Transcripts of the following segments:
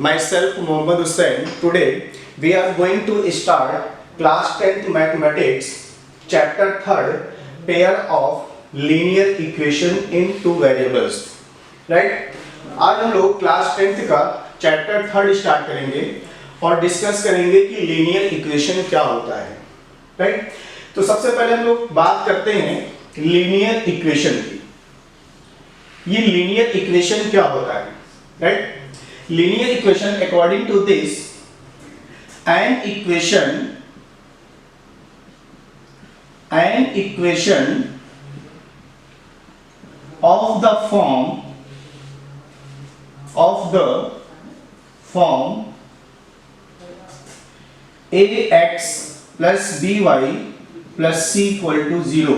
myself Mohammad Hussain. Today we are going to start class 10th mathematics chapter 3rd pair of linear equation in two variables. Right? आज हम लोग class 10th का chapter 3rd start करेंगे और discuss करेंगे कि linear equation क्या होता है. राइट? तो सबसे पहले हम लोग बात करते हैं लीनियर इक्वेशन की. ये लीनियर इक्वेशन क्या होता है? Right? Linear equation, according to this, an equation of the form ax plus by plus c equal to 0.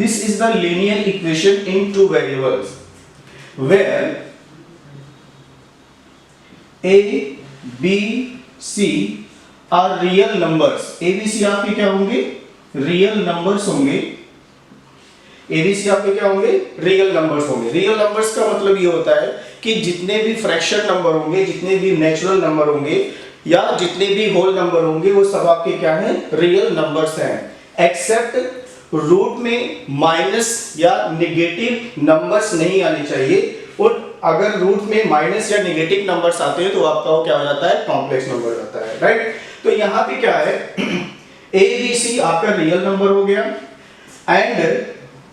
This is the linear equation in two variables where A, B, C are real numbers. A, B, C आपके क्या होंगे? Real numbers होंगे. A, B, C आपके क्या होंगे? Real numbers होंगे. Real numbers का मतलब ये होता है कि जितने भी फ्रैक्शन नंबर होंगे, जितने भी नेचुरल नंबर होंगे या जितने भी होल नंबर होंगे वो सब आपके क्या हैं? रियल नंबर्स हैं. एक्सेप्ट रूट में माइनस या नेगेटिव नंबर्स नहीं आने चाहिए. और अगर रूट में माइनस या नेगेटिव नंबर्स आते हैं तो आपका वो क्या हो जाता है? कॉम्प्लेक्स नंबर होता है. राइट? तो यहाँ पे क्या है? ए बी सी आपका रियल नंबर हो गया and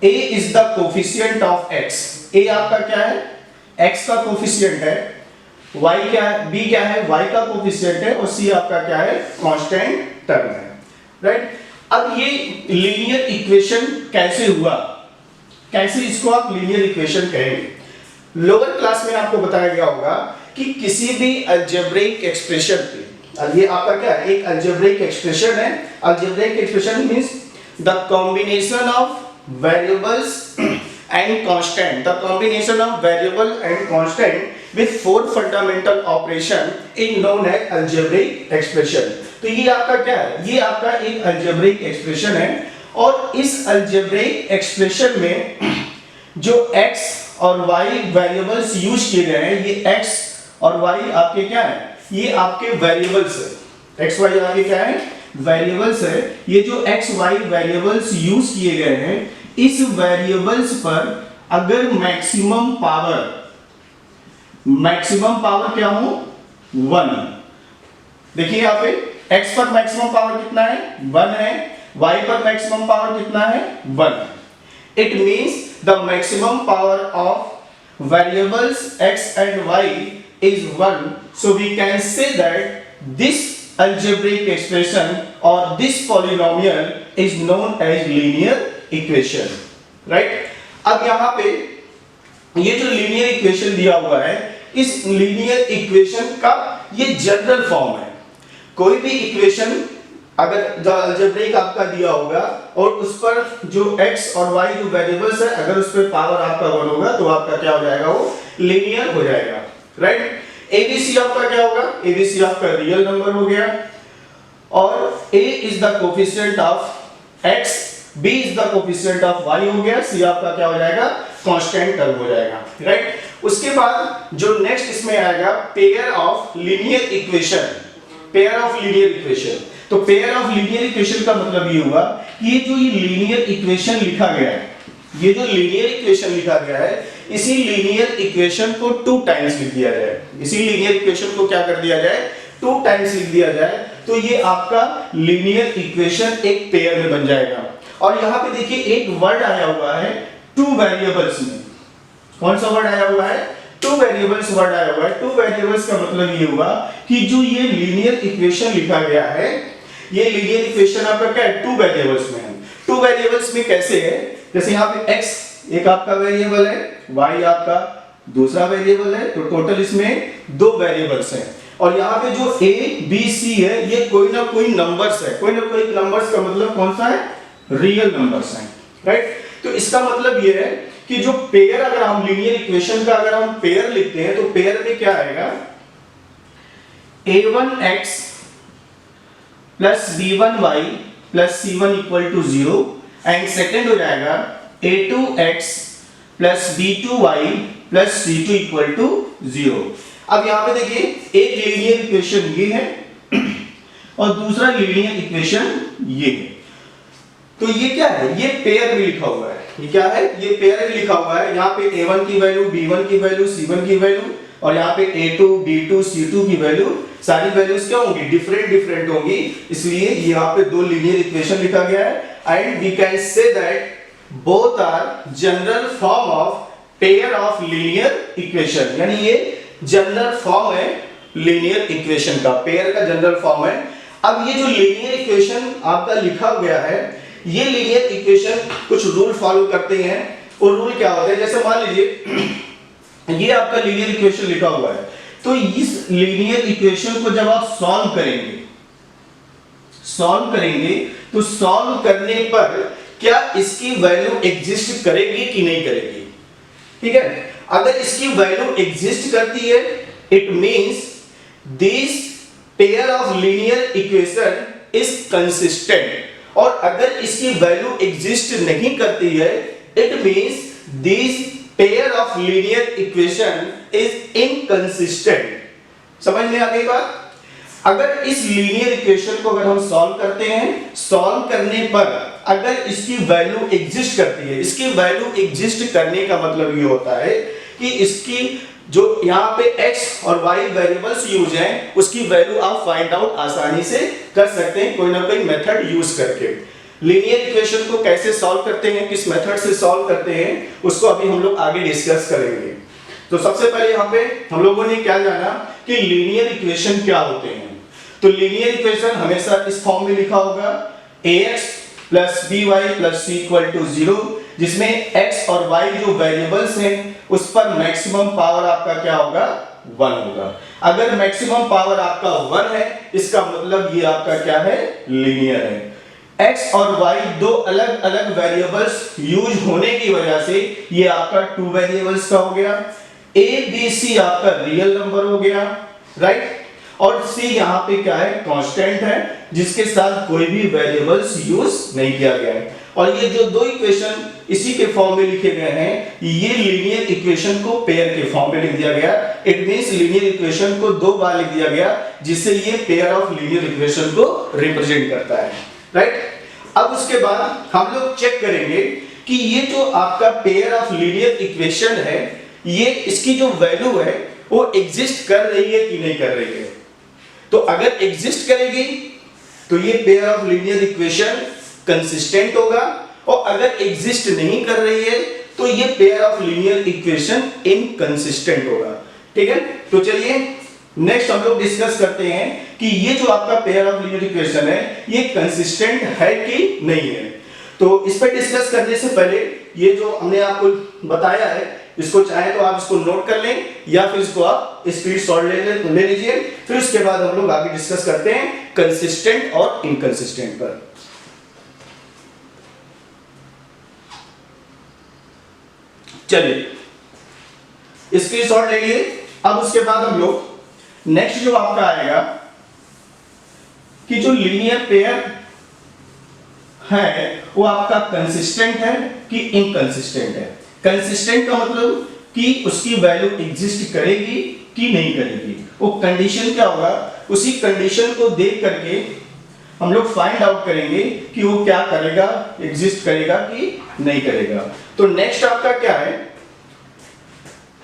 a is the coefficient of x. A आपका क्या है? एक्स का कोफिशिएंट है. वाई क्या है? बी क्या है? वाई का कोफिशिएंट है. और सी आपका क्या है? कांस्टेंट टर्म है. राइट? अब ये लीनियर इक्वेशन कैसे हुआ? कैसे इसको आप लीनियर इक्वेशन कहेंगे? लोअर क्लास में आपको बताया गया होगा कि किसी भी अलजेब्रिक एक्सप्रेशन पे, ये आपका क्या है? एक अलजेब्रिक एक्सप्रेशन है. Algebraic expression means the combination of variables and constant. The combination of variable and constant with four fundamental operation is known as algebraic expression. तो ये आपका क्या है? ये आपका एक अलजेब्रिक एक्सप्रेशन है. और इस अलजेब्रिक एक्सप्रेशन में जो x और y वेरिएबल्स यूज किए गए हैं, ये x और y आपके क्या है? ये आपके वेरिएबल्स है. x y आपके क्या है? वेरिएबल्स है. ये जो x y वेरिएबल्स यूज किए गए हैं, इस वेरिएबल्स पर अगर मैक्सिमम पावर क्या हो? 1. देखिए यहाँ पे x पर मैक्सिमम पावर कितना है? 1 है. y पर मैक्सिमम पावर कितना है? 1. It means the maximum power of variables x and y is 1. So we can say that this algebraic expression or this polynomial is known as linear equation. Right? अब यहाँ पे ये जो linear equation दिया हुआ है, इस linear equation का ये जनरल फॉर्म है. कोई भी इक्वेशन अगर जो अलजेब्रिक आपका दिया होगा और उस पर जो x और y जो वेरिएबल्स है, अगर उस पर पावर आपका 1 होगा तो आपका क्या हो जाएगा? वो लीनियर हो जाएगा. राइट? abc आपका क्या होगा? abc आपका रियल नंबर हो गया और a is the coefficient of x, b is the coefficient of y हो गया, c आपका क्या हो जाएगा? कांस्टेंट टर्म हो जाएगा. राइट? उसके बाद जो नेक्स्ट इसमें आएगा pair of linear equation. Pair of linear equation. तो पेयर ऑफ लीनियर इक्वेशन का मतलब ये हुआ कि ये जो ये लीनियर इक्वेशन लिखा गया है, ये जो लीनियर इक्वेशन लिखा गया है, इसी लीनियर इक्वेशन को 2 टाइम्स लिख दिया जाए. इसी लीनियर इक्वेशन को क्या कर दिया जाए? 2 टाइम्स लिख दिया जाए तो ये आपका लीनियर इक्वेशन एक पेयर में बन जाएगा. और यहाँ पे देखिए एक वर्ड आया हुआ है 2 वेरिएबल्स में. कौन सा वर्ड आया हुआ है? 2 वेरिएबल्स वर्ड आया हुआ है. 2 वेरिएबल्स का मतलब ये हुआ कि जो ये लीनियर इक्वेशन लिखा गया है, ये लीनियर इक्वेशन आपका क्या है? 2 वेरिएबल्स में है. 2 वेरिएबल्स में कैसे है? जैसे यहाँ पे x एक आपका वेरिएबल है, y आपका दूसरा वेरिएबल है, तो टोटल इसमें 2 वेरिएबल्स हैं. और यहाँ पे जो a b c है, ये कोई ना कोई नंबर्स है. कोई ना कोई नंबर्स का मतलब कौन सा है? रियल नंबर्स हैं. राइट? तो इसका मतलब ये है कि जो पेयर, अगर हम लीनियर इक्वेशन का अगर हम पेयर लिखते हैं तो पेयर में क्या आएगा? a1x plus b1y plus c1 equal to 0 and second हो जाएगा a2x plus b2y plus c2 equal to 0. अब यहाँ पे देखिए एक लीनियर इक्वेशन ये है और दूसरा लीनियर इक्वेशन ये है। तो ये क्या है, ये पेयर में लिखा हुआ है। ये क्या है, ये पेयर में लिखा हुआ है। यहाँ पे a1 की वैल्यू, b1 की वैल्यू, c1 की वैल्यू और यहाँ पे a2 b2 c2 की वैल्यू, सारी वैल्यूज क्या होंगी, डिफरेंट होंगी। इसलिए यहाँ पे दो लीनियर इक्वेशन लिखा गया है and we can say that both are general form of pair of linear equation. यानी ये जनरल फॉर्म है लीनियर इक्वेशन का, पेयर का जनरल फॉर्म है। अब ये जो लीनियर इक्वेशन आपका लिखा गया है, ये लीनियर इक्वेशन कुछ रूल फॉलो करते हैं। और रूल क्या होते हैं, जैसे मान लीजिए ये आपका लीनियर इक्वेशन लिखा हुआ है, तो इस लीनियर इक्वेशन को जब आप सॉल्व करेंगे तो सॉल्व करने पर क्या इसकी वैल्यू एग्जिस्ट करेगी कि नहीं करेगी। ठीक है, अगर इसकी वैल्यू एग्जिस्ट करती है it means this pair of linear equation is consistent, और अगर इसकी वैल्यू एग्जिस्ट नहीं करती है it means this pair of linear equation is inconsistent. समझ में आ गई बात। अगर इस लीनियर इक्वेशन को अगर हम सॉल्व करते हैं, सॉल्व करने पर अगर इसकी वैल्यू एग्जिस्ट करती है, इसकी वैल्यू एग्जिस्ट करने का मतलब ये होता है कि इसकी जो यहाँ पे x और y वेरिएबल्स यूज हैं उसकी वैल्यू आप फाइंड आउट आसानी से कर सकते हैं कोई ना कोई मेथड यूज करके। लीनियर इक्वेशन को कैसे सॉल्व करते हैं, किस मेथड से सॉल्व करते हैं, उसको अभी हम लोग आगे डिस्कस करेंगे। तो सबसे पहले यहाँ पे हम लोगों ने क्या जाना कि लीनियर इक्वेशन क्या होते हैं। तो लीनियर इक्वेशन हमेशा इस फॉर्म में लिखा होगा ax plus by plus c equal to 0, जिसमें x और y जो वेरिएबल्स हैं उस पर मैक्सिमम पावर आपका क्या होगा, 1 होगा। अगर मैक्सिमम पावर आपका 1 है इसका मतलब ये आपका क्या है, लीनियर है। x और y दो अलग अलग वेरिएबल्स यूज होने की वजह से ये आपका 2 वेरिएबल्स का हो गया। a b c आपका रियल नंबर हो गया, राइट। और c यहाँ पे क्या है, कांस्टेंट है जिसके साथ कोई भी वेरिएबल्स यूज नहीं किया गया है। और ये जो दो इक्वेशन इसी के फॉर्म में लिखे गए हैं, ये लीनियर इक्वेशन को पेयर के फॉर्म में लिख दिया गया। इट मींस लीनियर इक्वेशन को दो बार लिख दिया गया जिससे ये पेयर ऑफ लीनियर इक्वेशन को रिप्रेजेंट करता है, राइट। अब उसके बाद हम लोग चेक करेंगे कि ये जो आपका पेयर ऑफ लीनियर इक्वेशन है, ये इसकी जो वैल्यू है वो एग्जिस्ट कर रही है कि नहीं कर रही है। तो अगर एग्जिस्ट करेगी तो ये pair of linear equation consistent होगा, और अगर एग्जिस्ट नहीं कर रही है तो ये pair of linear equation inconsistent होगा। ठीक है, तो चलिए नेक्स्ट हम लोग डिस्कस करते हैं कि ये जो आपका पेयर ऑफ लीनियर इक्वेशन है ये कंसिस्टेंट है कि नहीं है। तो इस पर डिस्कस करने से पहले ये जो हमने आपको बताया है इसको चाहे तो आप इसको नोट कर लें या फिर इसको आप स्पीड शॉर्ट ले लीजिए, फिर उसके बाद हम लोग आगे डिस्कस करते हैं कंसिस्टेंट और इनकंसिस्टेंट पर। चलिए स्क्रीन शॉट ले लिए। अब उसके बाद हम लोग नेक्स्ट जो आपका आएगा कि जो लीनियर पेयर है वो आपका कंसिस्टेंट है कि इनकंसिस्टेंट है। कंसिस्टेंट का मतलब कि उसकी वैल्यू एग्जिस्ट करेगी कि नहीं करेगी। वो कंडीशन क्या होगा, उसी कंडीशन को देख करके हम लोग फाइंड आउट करेंगे कि वो क्या करेगा, एग्जिस्ट करेगा कि नहीं करेगा। तो नेक्स्ट आपका क्या है,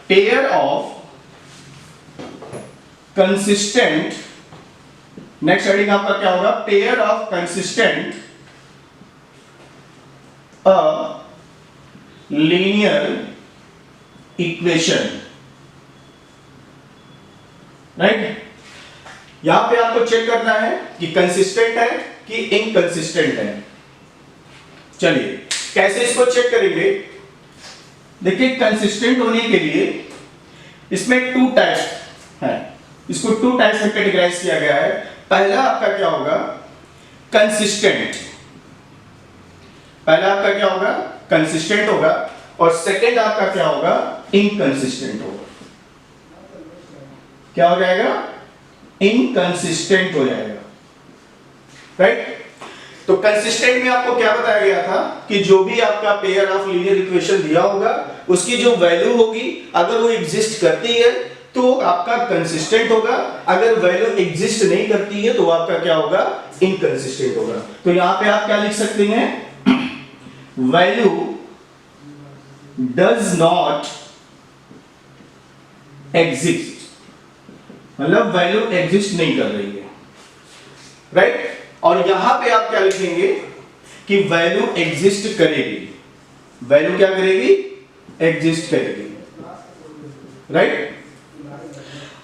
pair of consistent. Next heading आपका क्या होगा, pair of consistent a linear equation, right. यहां पे आपको चेक करना है कि कंसिस्टेंट है कि इनकंसिस्टेंट है। चलिए कैसे इसको चेक करेंगे। देखिए कंसिस्टेंट होने के लिए इसमें 2 टाइप्स हैं, इसको 2 टाइप्स में कैटेगराइज किया गया है। पहला आपका क्या होगा, कंसिस्टेंट। पहला आपका क्या होगा, कंसिस्टेंट होगा, और सेकंड आपका क्या होगा, इनकंसिस्टेंट होगा। क्या हो जाएगा, इनकंसिस्टेंट हो जाएगा, राइट। तो कंसिस्टेंट में आपको क्या बताया गया था कि जो भी आपका पेयर ऑफ लीनियर इक्वेशन दिया होगा उसकी जो वैल्यू होगी अगर वो एग्जिस्ट करती है तो आपका कंसिस्टेंट होगा। अगर वैल्यू एग्जिस्ट नहीं करती है तो आपका क्या होगा, इनकंसिस्टेंट होगा। तो यहां पे आप क्या लिख सकते हैं, वैल्यू डज नॉट एग्जिस्ट, मतलब वैल्यू एग्जिस्ट नहीं कर रही है, राइट। और यहां पे आप क्या लिखेंगे कि वैल्यू एग्जिस्ट करेगी, वैल्यू क्या करेगी, एग्जिस्ट करेगी, राइट।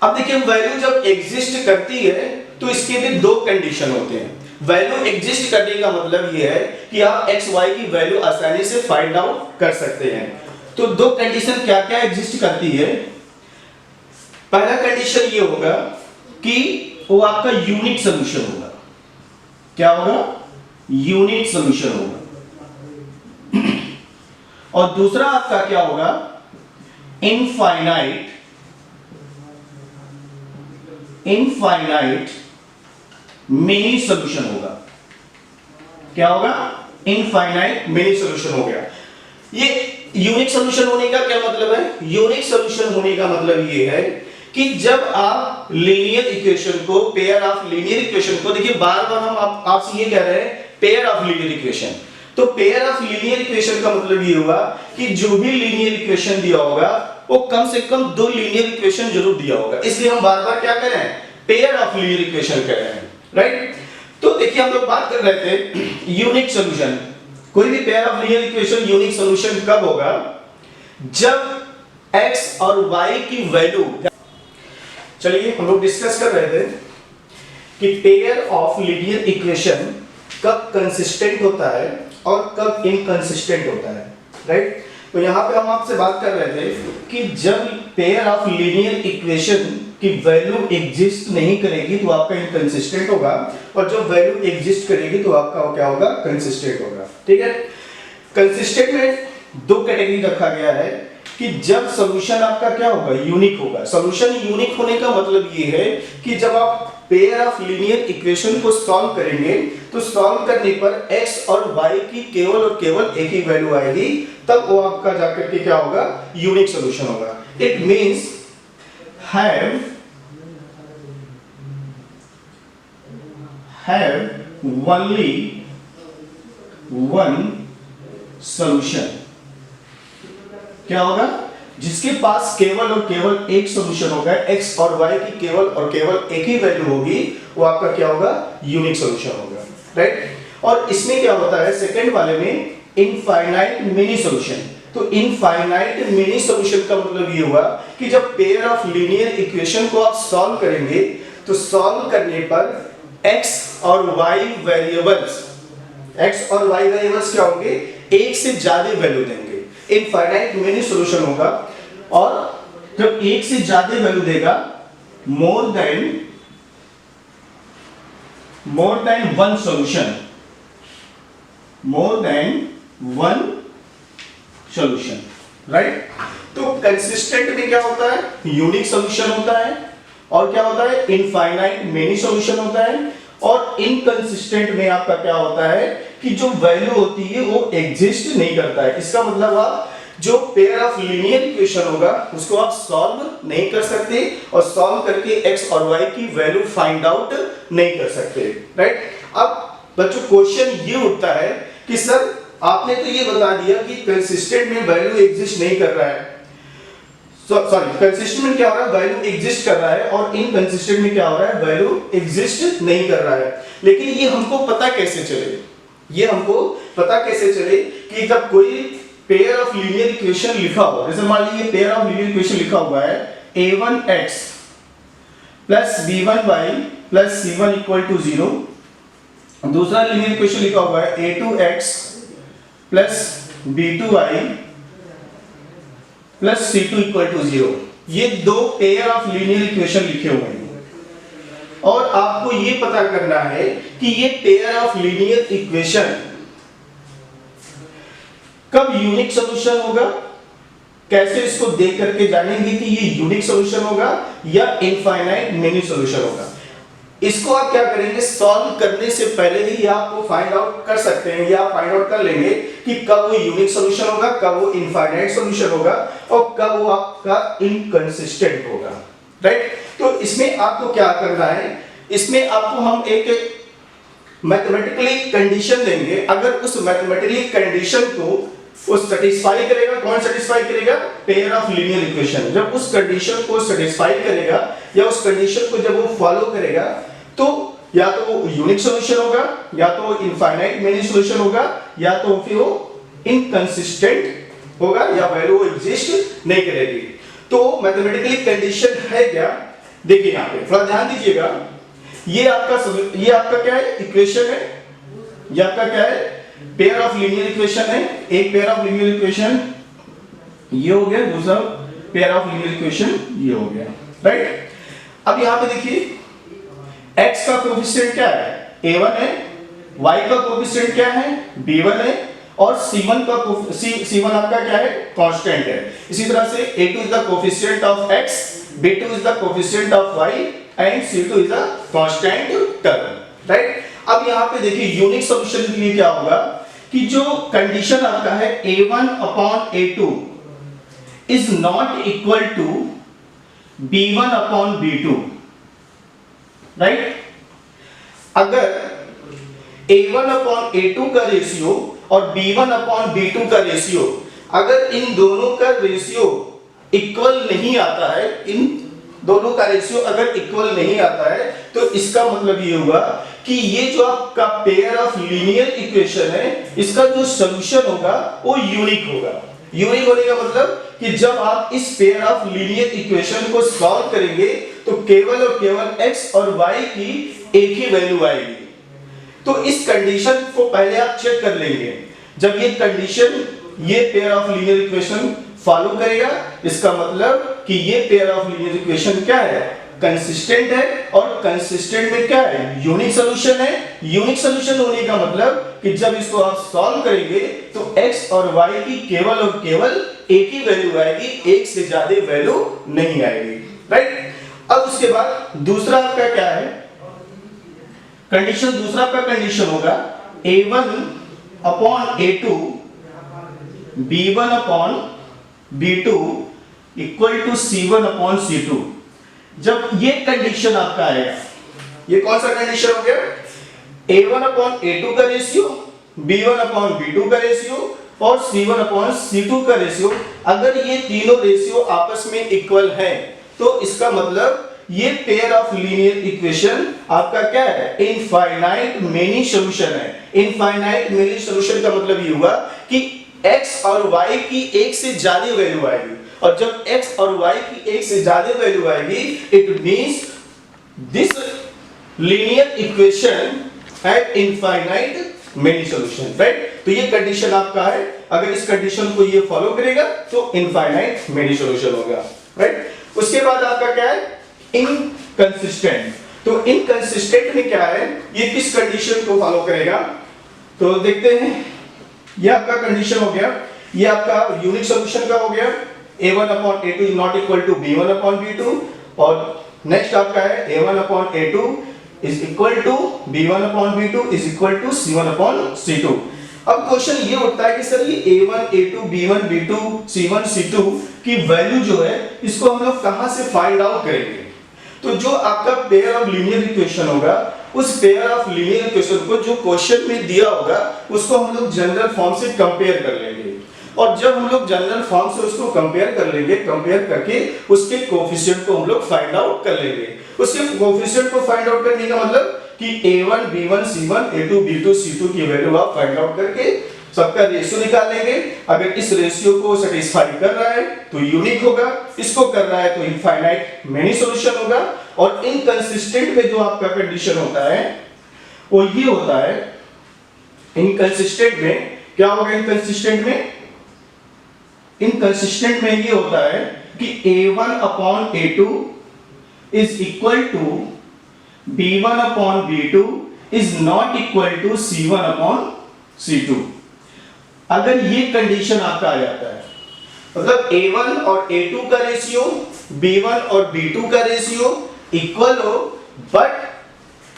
अब देखिए वैल्यू जब एग्जिस्ट करती है तो इसके भी दो कंडीशन होते हैं। वैल्यू एग्जिस्ट करने का मतलब यह है कि आप एक्स वाई की वैल्यू आसानी से फाइंड आउट कर सकते हैं। तो दो कंडीशन क्या क्या एग्जिस्ट करती है। पहला कंडीशन ये होगा कि वो आपका यूनिक सॉल्यूशन होगा। क्या होगा, यूनिक सॉल्यूशन होगा। और दूसरा आपका क्या होगा, इनफाइनाइट मिनी सॉल्यूशन होगा। क्या होगा, इनफाइनाइट मिनी सॉल्यूशन हो गया। ये यूनिक सॉल्यूशन होने का क्या मतलब है, यूनिक सॉल्यूशन होने का मतलब ये है कि जब आप लीनियर इक्वेशन को, पेयर ऑफ लीनियर इक्वेशन को, देखिए बार बार हम आपसे ये कह रहे हैं पेयर ऑफ लीनियर इक्वेशन। तो पेयर ऑफ लीनियर इक्वेशन का मतलब ये होगा कि जो भी लीनियर इक्वेशन दिया होगा वो कम से कम दो लीनियर इक्वेशन जरूर दिया होगा। इसलिए हम बार बार क्या कर रहे हैं, पेयर ऑफ लीनियर इक्वेशन कर रहे हैं, राइट। तो देखिए हम लोग बात कर रहे थे यूनिक सॉल्यूशन। कोई भी pair of linear equation unique solution कब होगा, जब x और y की वैल्यू, चलिए हम लोग डिस्कस कर रहे थे कि पेयर ऑफ लीनियर इक्वेशन कब कंसिस्टेंट होता है और कब इनकंसिस्टेंट होता है, राइट। तो यहां पे हम आपसे बात कर रहे थे कि जब पेयर ऑफ लीनियर इक्वेशन की वैल्यू एग्जिस्ट नहीं करेगी तो आपका इनकंसिस्टेंट होगा, और जब वैल्यू एग्जिस्ट करेगी तो आपका क्या होगा, कंसिस्टेंट होगा, ठीक है। कंसिस्टेंट में दो कैटेगरी रखा गया है कि जब सॉल्यूशन आपका क्या होगा, यूनिक होगा। सॉल्यूशन यूनिक होने का मतलब ये है कि जब आप पेयर ऑफ लीनियर इक्वेशन को सॉल्व करेंगे तो सॉल्व करने पर x और y की केवल और केवल एक ही वैल्यू आएगी, तब वो आपका जाकर के क्या होगा, यूनिक सॉल्यूशन होगा। It means have only one solution। क्या होगा, जिसके पास केवल और केवल एक सॉल्यूशन होगा, x और y की केवल और केवल एक ही वैल्यू होगी, वो आपका क्या होगा, यूनिक सॉल्यूशन होगा, राइट। और इसमें क्या होता है, सेकंड वाले में इनफाइनाइट मिनी सॉल्यूशन। तो इनफाइनाइट मिनी सॉल्यूशन का मतलब ये हुआ कि जब पेयर ऑफ लीनियर इक्वेशन को आप सॉल्व करेंगे तो सॉल्व करने पर x और y वेरिएबल्स, x और y वेरिएबल्स क्या होंगे, एक से ज्यादा वैल्यू देंगे। इनफाइनाइट मिनी सॉल्यूशन होगा, और जब एक से ज्यादा वैल्यू देगा, more than one solution, more than one solution, right. तो कंसिस्टेंट में क्या होता है, यूनिक सॉल्यूशन होता है, और क्या होता है, इनफाइनाइट मेनी सॉल्यूशन होता है। और इनकंसिस्टेंट में आपका क्या होता है कि जो वैल्यू होती है वो एग्जिस्ट नहीं करता है। इसका मतलब आप जो पेयर ऑफ लीनियर इक्वेशन होगा उसको आप सॉल्व नहीं कर सकते, और सॉल्व करके x और y की वैल्यू फाइंड आउट नहीं कर सकते, राइट। अब बच्चों क्वेश्चन ये उठता है कि सर आपने तो ये बता दिया कि कंसिस्टेंट में वैल्यू एग्जिस्ट नहीं कर रहा है, सॉरी कंसिस्टेंट में क्या हो रहा है, वैल्यू एग्जिस्ट कर रहा है, और इनकंसिस्टेंट में क्या हो रहा है, वैल्यू एग्जिस्ट नहीं कर रहा है। लेकिन ये हमको पता कैसे चले, ये हमको पता कैसे चले कि जब कोई पेयर ऑफ लीनियर इक्वेशन लिखा हो, जैसे मान लीजिए पेयर ऑफ लीनियर इक्वेशन लिखा हुआ है a1x plus b1y plus c1 equal to 0, दूसरा लीनियर इक्वेशन लिखा हुआ है a2x plus b2y plus c2 equal to 0। ये दो पेयर ऑफ लीनियर इक्वेशन लिखे हुए हैं, और आपको ये पता करना है कि ये पेयर ऑफ लीनियर इक्वेशन कब यूनिक सॉल्यूशन होगा। कैसे इसको देख करके जानेंगे कि ये यूनिक सॉल्यूशन होगा या इनफाइनाइट मेनी सॉल्यूशन होगा। इसको आप क्या करेंगे, सॉल्व करने से पहले ही आपको फाइंड आउट कर सकते हैं, या फाइंड आउट कर लेंगे कि कब वो यूनिक सॉल्यूशन होगा, कब वो इनफाइनाइट सॉल्यूशन होगा, और कब वो आपका इनकंसिस्टेंट होगा, राइट। तो इसमें आपको क्या करना है, इसमें आपको हम एक मैथमेटिकली कंडीशन देंगे, अगर उस मैथमेटिकली कंडीशन को वो सेटिस्फाई करेगा, कौन सेटिस्फाई करेगा, पेयर ऑफ लीनियर इक्वेशन, जब उस कंडीशन को सेटिस्फाई करेगा या उस कंडीशन को जब वो फॉलो करेगा तो या तो वो यूनिक सॉल्यूशन होगा, या तो इनफाइनाइट मेनी सॉल्यूशन होगा, या तो फिर वो इनकंसिस्टेंट होगा, या वैल्यू एग्जिस्ट नहीं करेगी। तो मैथमेटिकली कंडीशन है क्या, देखिए यहां पे थोड़ा ध्यान दीजिएगा, ये आपका क्या है, इक्वेशन है, ये आपका क्या है, पेयर ऑफ लीनियर इक्वेशन है, एक पेयर ऑफ लीनियर इक्वेशन ये हो गया, दूसरा पेयर ऑफ लीनियर इक्वेशन ये हो गया, राइट। अब यहां पे देखिए x का कोएफिशिएंट क्या है, a1 है, y का कोएफिशिएंट क्या है, b1 है, और c1 आपका क्या है, कांस्टेंट है। इसी तरह से a2 is the coefficient of x, b2 is the coefficient of y and c2 is the constant term, right. अब यहां पे देखिए यूनिक सॉल्यूशन के लिए क्या होगा कि जो कंडीशन आपका है a1 upon a2 is not equal to b1 upon b2, right. अगर a1 अपॉन a2 का रेशियो और b1 अपॉन b2 का रेशियो, अगर इन दोनों का रेशियो इक्वल नहीं आता है, इन दोनों का रेशियो अगर इक्वल नहीं आता है, तो इसका मतलब ये हुआ कि ये जो आपका पेयर ऑफ लीनियर इक्वेशन है, इसका जो सॉल्यूशन होगा वो यूनिक होगा। यूनिक होने का मतलब कि जब आप इस पेयर ऑफ लीनियर इक्वेशन को सॉल्व करेंगे तो केवल और केवल x और y की एक ही वैल्यू आएगी। तो इस कंडीशन को पहले आप चेक कर लेंगे, जब ये कंडीशन ये pair of linear equation follow करेगा, इसका मतलब कि ये पेयर ऑफ लीनियर इक्वेशन क्या है, कंसिस्टेंट है, और कंसिस्टेंट में क्या है, यूनिक सॉल्यूशन है। यूनिक सॉल्यूशन होने का मतलब कि जब इसको आप सॉल्व करेंगे तो x और y की केवल और केवल एक ही वैल्यू आएगी, एक से ज्यादा वैल्यू नहीं आएगी, राइट। अब उसके बाद दूसरा आपका क्या है कंडीशन, दूसरा आपका कंडीशन होगा a1 upon a2 b1 upon b2 equal to c1 upon c2। जब ये कंडीशन आपका आएगा, ये कौन सा कंडीशन हो गया, a1 अपॉन a2 का रेशियो, b1 अपॉन b2 का रेशियो और c1 अपॉन c2 का रेशियो, अगर ये तीनों रेशियो आपस में इक्वल है तो इसका मतलब ये पेयर ऑफ लीनियर इक्वेशन आपका क्या है, इनफाइनाइट मेनी सॉल्यूशन है। इनफाइनाइट मेनी सॉल्यूशन का मतलब ये हुआ कि x और y की एक से ज्यादा वैल्यू आएगी, और जब x और y की एक से ज्यादा वैल्यू आएगी, it means this linear equation have infinite many solution, right. तो ये कंडीशन आपका है, अगर इस कंडीशन को ये फॉलो करेगा तो इनफाइनाइट मेनी सॉल्यूशन होगा, राइट। उसके बाद आपका क्या है, इनकंसिस्टेंट। तो इनकंसिस्टेंट में क्या है, ये किस कंडीशन को फॉलो करेगा, तो देखते हैं। ये आपका कंडीशन हो गया, ये आपका यूनिक सॉल्यूशन का हो गया, a1 upon a2 is not equal to b1 upon b2, और नेक्स्ट आपका है a1 upon a2 is equal to b1 upon b2 is equal to c1 upon c2। अब क्वेश्चन ये उठता है कि सर ये a1 a2 b1 b2 c1 c2 की वैल्यू जो है, इसको हम लोग कहां से फाइंड आउट करेंगे। तो जो आपका पेयर ऑफ लीनियर इक्वेशन होगा, उस पेयर ऑफ लीनियर इक्वेशन को जो क्वेश्चन में दिया होगा उसको हम लोग जनरल फॉर्म से कंपेयर कर लेंगे, और जब हम लोग जनरल फॉर्म से उसको कंपेयर कर लेंगे, कंपेयर करके उसके कोएफिशिएंट को हम लोग फाइंड आउट कर लेंगे। उसके कोएफिशिएंट को फाइंड आउट करने का मतलब कि a1 b1 c1 a2 b2 c2 की वैल्यू आप फाइंड आउट करके सबका रेशियो निकाल लेंगे। अगर इस रेशियो को सेटिस्फाई कर रहा है तो यूनिक होगा, इसको कर रहा है तो इनफाइनाइट मेनी सॉल्यूशन होगा, और इनकंसिस्टेंट में जो आपका कंडीशन होता है वो ये होता है, इनकंसिस्टेंट में क्या होगा, इनकंसिस्टेंट में ये होता है कि a1 upon a2 is equal to b1 upon b2 is not equal to c1 upon c2। अगर ये कंडीशन आपका आ जाता है, मतलब a1 और a2 का रेशियो, b1 और b2 का रेशियो इक्वल हो, बट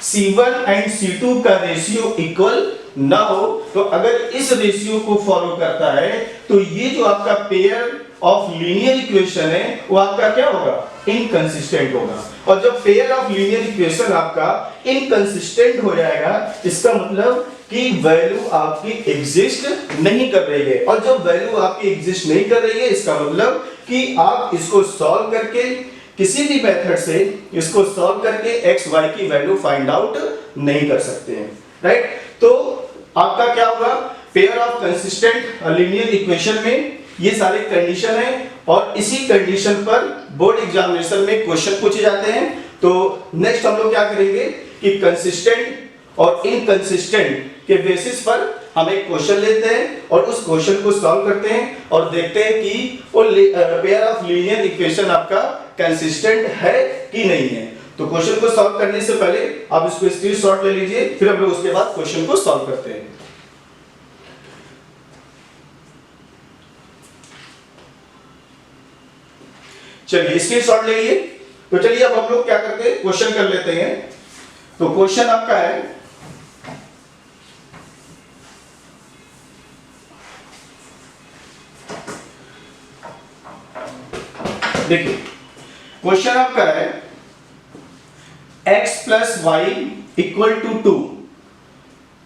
c1 एंड c2 का रेशियो इक्वल ना हो, तो अगर इस रेशियो को फॉलो करता है तो ये जो आपका पेयर ऑफ लीनियर इक्वेशन है वो आपका क्या होगा, इनकंसिस्टेंट होगा। और जब पेयर ऑफ लीनियर इक्वेशन आपका इनकंसिस्टेंट हो जाएगा, इसका मतलब कि वैल्यू आपकी एग्जिस्ट नहीं कर रही है। और जब वैल्यू आपकी एग्जिस्ट नहीं कर रही है, इसका मतलब कि आप इसको सॉल्व करके किसी भी मेथड से इसको सॉल्व करके एक्स वाई की वैल्यू फाइंड आउट नहीं कर सकते हैं, राइट। तो आपका क्या होगा, pair of consistent linear equation में ये सारे कंडीशन है और इसी कंडीशन पर बोर्ड एग्जामिनेशन में क्वेश्चन पूछे जाते हैं। तो नेक्स्ट हम लोग क्या करेंगे कि कंसिस्टेंट और इनकंसिस्टेंट के बेसिस पर हम एक क्वेश्चन लेते हैं और उस क्वेश्चन को सॉल्व करते हैं और देखते हैं कि वो पेयर ऑफ लीनियर इक्वेशन आपका कंसिस्टेंट है कि नहीं है। तो क्वेश्चन को सॉल्व करने से पहले आप इसको स्क्रीनशॉट ले लीजिए, फिर हम लोग उसके बाद क्वेश्चन को सॉल्व करते हैं। चलिए स्क्रीनशॉट ले लिए। तो चलिए अब हम लोग क्या करते हैं, क्वेश्चन कर लेते हैं। तो क्वेश्चन आपका है, देखिए क्वेश्चन आपका है x plus y equal to 2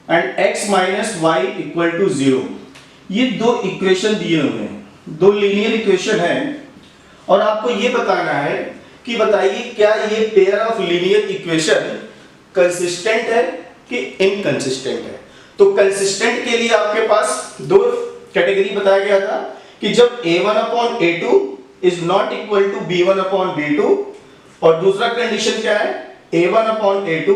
and x minus y equal to 0। ये दो इक्वेशन दिए हुए हैं, दो लीनियर इक्वेशन है और आपको ये बताना है कि बताइए क्या ये pair of linear equation consistent है कि इनकंसिस्टेंट है। तो कंसिस्टेंट के लिए आपके पास दो कैटेगरी बताया गया था कि जब a1 upon a2 is not equal to b1 upon b2, और दूसरा कंडीशन क्या है, a1 upon a2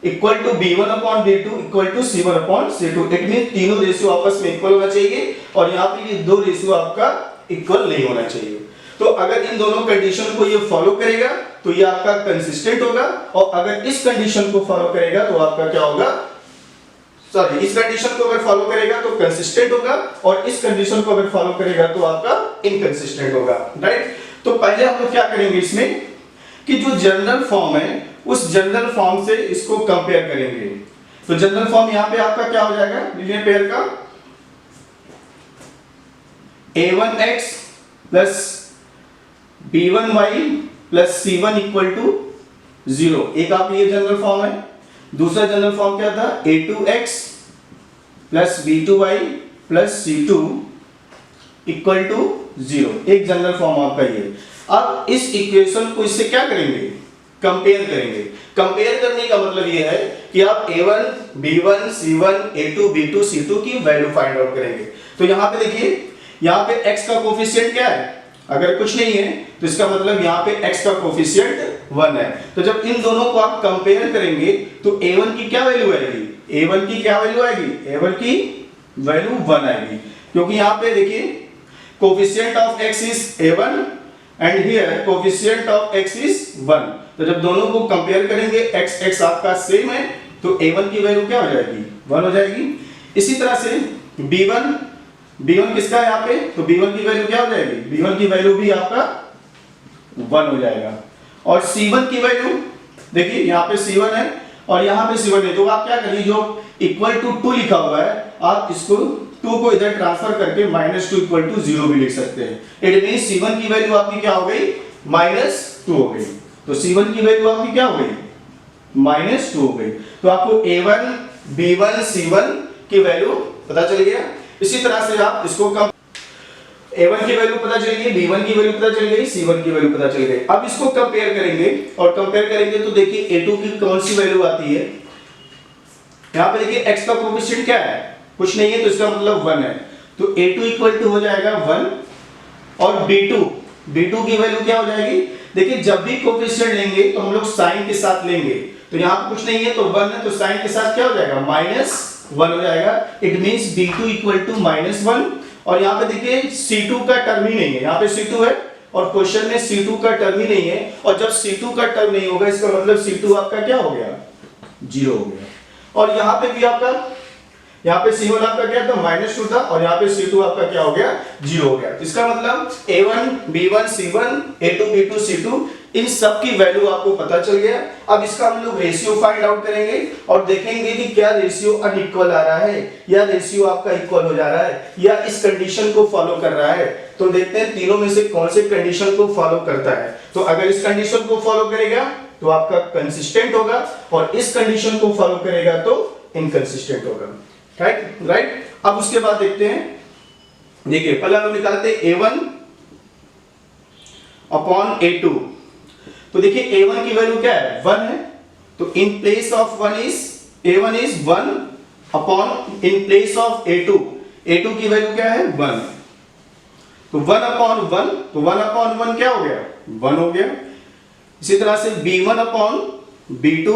equal to b1 upon b2 equal to c1 upon c2। It mean तीनों रेशियो आपस में इक्वल होना चाहिए और यहाँ पे ये दो रेशियो आपका इक्वल नहीं होना चाहिए। तो अगर इन दोनों कंडीशन को ये फॉलो करेगा तो ये आपका कंसिस्टेंट होगा, और अगर इस कंडीशन को फॉलो करेगा तो आपका क्या होगा, सॉरी इस कंडीशन को अगर फॉलो करेगा तो कंसिस्टेंट होगा और इस कंडीशन को अगर फॉलो करेगा तो आपका इनकंसिस्टेंट होगा, राइट। तो पहले हम लोग क्या करेंगे इसमें कि जो जनरल फॉर्म है उस जनरल फॉर्म से इसको कंपेयर करेंगे। तो जनरल फॉर्म यहां पे आपका क्या हो जाएगा लीनियर पेयर का, a1x plus b1y plus c1 equal to 0। एक आप ये जनरल फॉर्म है। दूसरा जनरल फॉर्म क्या था, a2x plus b2y plus c2 equal to 0। एक जनरल फॉर्म आपका ये। अब इस इक्वेशन को इससे क्या करेंगे, कंपेयर करेंगे। कंपेयर करने का मतलब ये है कि आप a1 b1 c1 a2 b2 c2 की वैल्यू फाइंड आउट करेंगे। तो यहां पे देखिए, यहां पे x का कोफिशिएंट क्या है, अगर कुछ नहीं है तो इसका मतलब यहाँ पे x का कोफिशिएंट 1 है। तो जब इन दोनों को आप कंपेयर करेंगे तो a1 की क्या वैल्यू आएगी, a1 की क्या वैल्यू आएगी, a1 की वैल्यू 1 आएगी, क्योंकि यहाँ पे देखिए coefficient of x is a1 and here coefficient of x is 1। तो जब दोनों को कंपेयर करेंगे x आपका सेम है तो a1 की वैल्यू क्या हो जाएगी, 1 हो जाएगी। इसी तरह से b1 किसका है यहाँ पे, तो b1 की वैल्यू क्या हो जाएगी, b1 की वैल्यू भी आपका 1 हो जाएगा। और c1 की वैल्यू देखिए यहाँ पे c1 है और यहाँ पे c1 है, तो आप क्या करिए जो इक्वल टू 2 लिखा हुआ है आप इसको 2 को इधर ट्रांसफर करके -2 इक्वल टू 0 भी लिख सकते हैं। इट मीन c1 की वैल्यू आपकी क्या हो गई, -2 हो गई। तो c1 की वैल्यू आपकी क्या हो गई, -2 हो गई। तो आपको a1 b1 c1 की वैल्यू पता चल गया। इसी तरह से आप इसको कम a1 की वैल्यू पता चल गई, b1 की वैल्यू पता चल गई, c1 की वैल्यू पता चल गई। अब इसको कंपेयर करेंगे और कंपेयर करेंगे तो देखिए a2 की कौन सी वैल्यू आती है, यहाँ पे देखिए x का कोफिशिएंट क्या है, कुछ नहीं है तो इसका मतलब 1 है। तो a2 इक्वल टू हो जाएगा 1 और b2 की वैल्यू क्या हो जाएगी, देखिए जब भी कोफिशिएंट लेंगे तो हम लोग साइन के साथ लेंगे, तो यहाँ पे कुछ नहीं है तो 1 है तो साइन के साथ क्या हो जाएगा, -1 हो जाएगा। It means b2 equal to -1। और यहाँ पे देखिए c2 का टर्म ही नहीं है, यहाँ पे c2 है और क्वेश्चन में c2 का टर्म ही नहीं है, और जब c2 का टर्म नहीं होगा इसका मतलब c2 आपका क्या हो गया, 0 हो गया। और यहाँ पे भी आपका, यहाँ पे c1 आपका क्या था, -2 था और यहाँ पे c2 आपका क्या हो गया, 0 हो गया। इसका मतलब a1 b1 c1 a2 b2 c2 इन सब की वैल्यू आपको पता चल गया। अब इसका हम लोग रेशियो फाइंड आउट करेंगे और देखेंगे कि क्या रेशियो अनइक्वल आ रहा है या रेशियो आपका इक्वल हो जा रहा है या इस कंडीशन को फॉलो कर रहा है। तो देखते हैं तीनों में से कौन से कंडीशन को फॉलो करता है। तो अगर इस कंडीशन को फॉलो करेगा तो आपका कंसिस्टेंट होगा और इस कंडीशन को फॉलो करेगा तो इनकंसिस्टेंट होगा। राइट। अब उसके बाद देखते हैं, देखिए पहले हम निकालते हैं A1 अपॉन A2। तो देखिए A1 की वैल्यू क्या है, 1 है, तो इन place of 1 is A1 is 1 upon in place of A2 की वैल्यू क्या है 1, तो 1 अपॉन 1, तो 1 अपॉन 1 क्या हो गया 1 हो गया। इसी तरह से B1 अपॉन B2,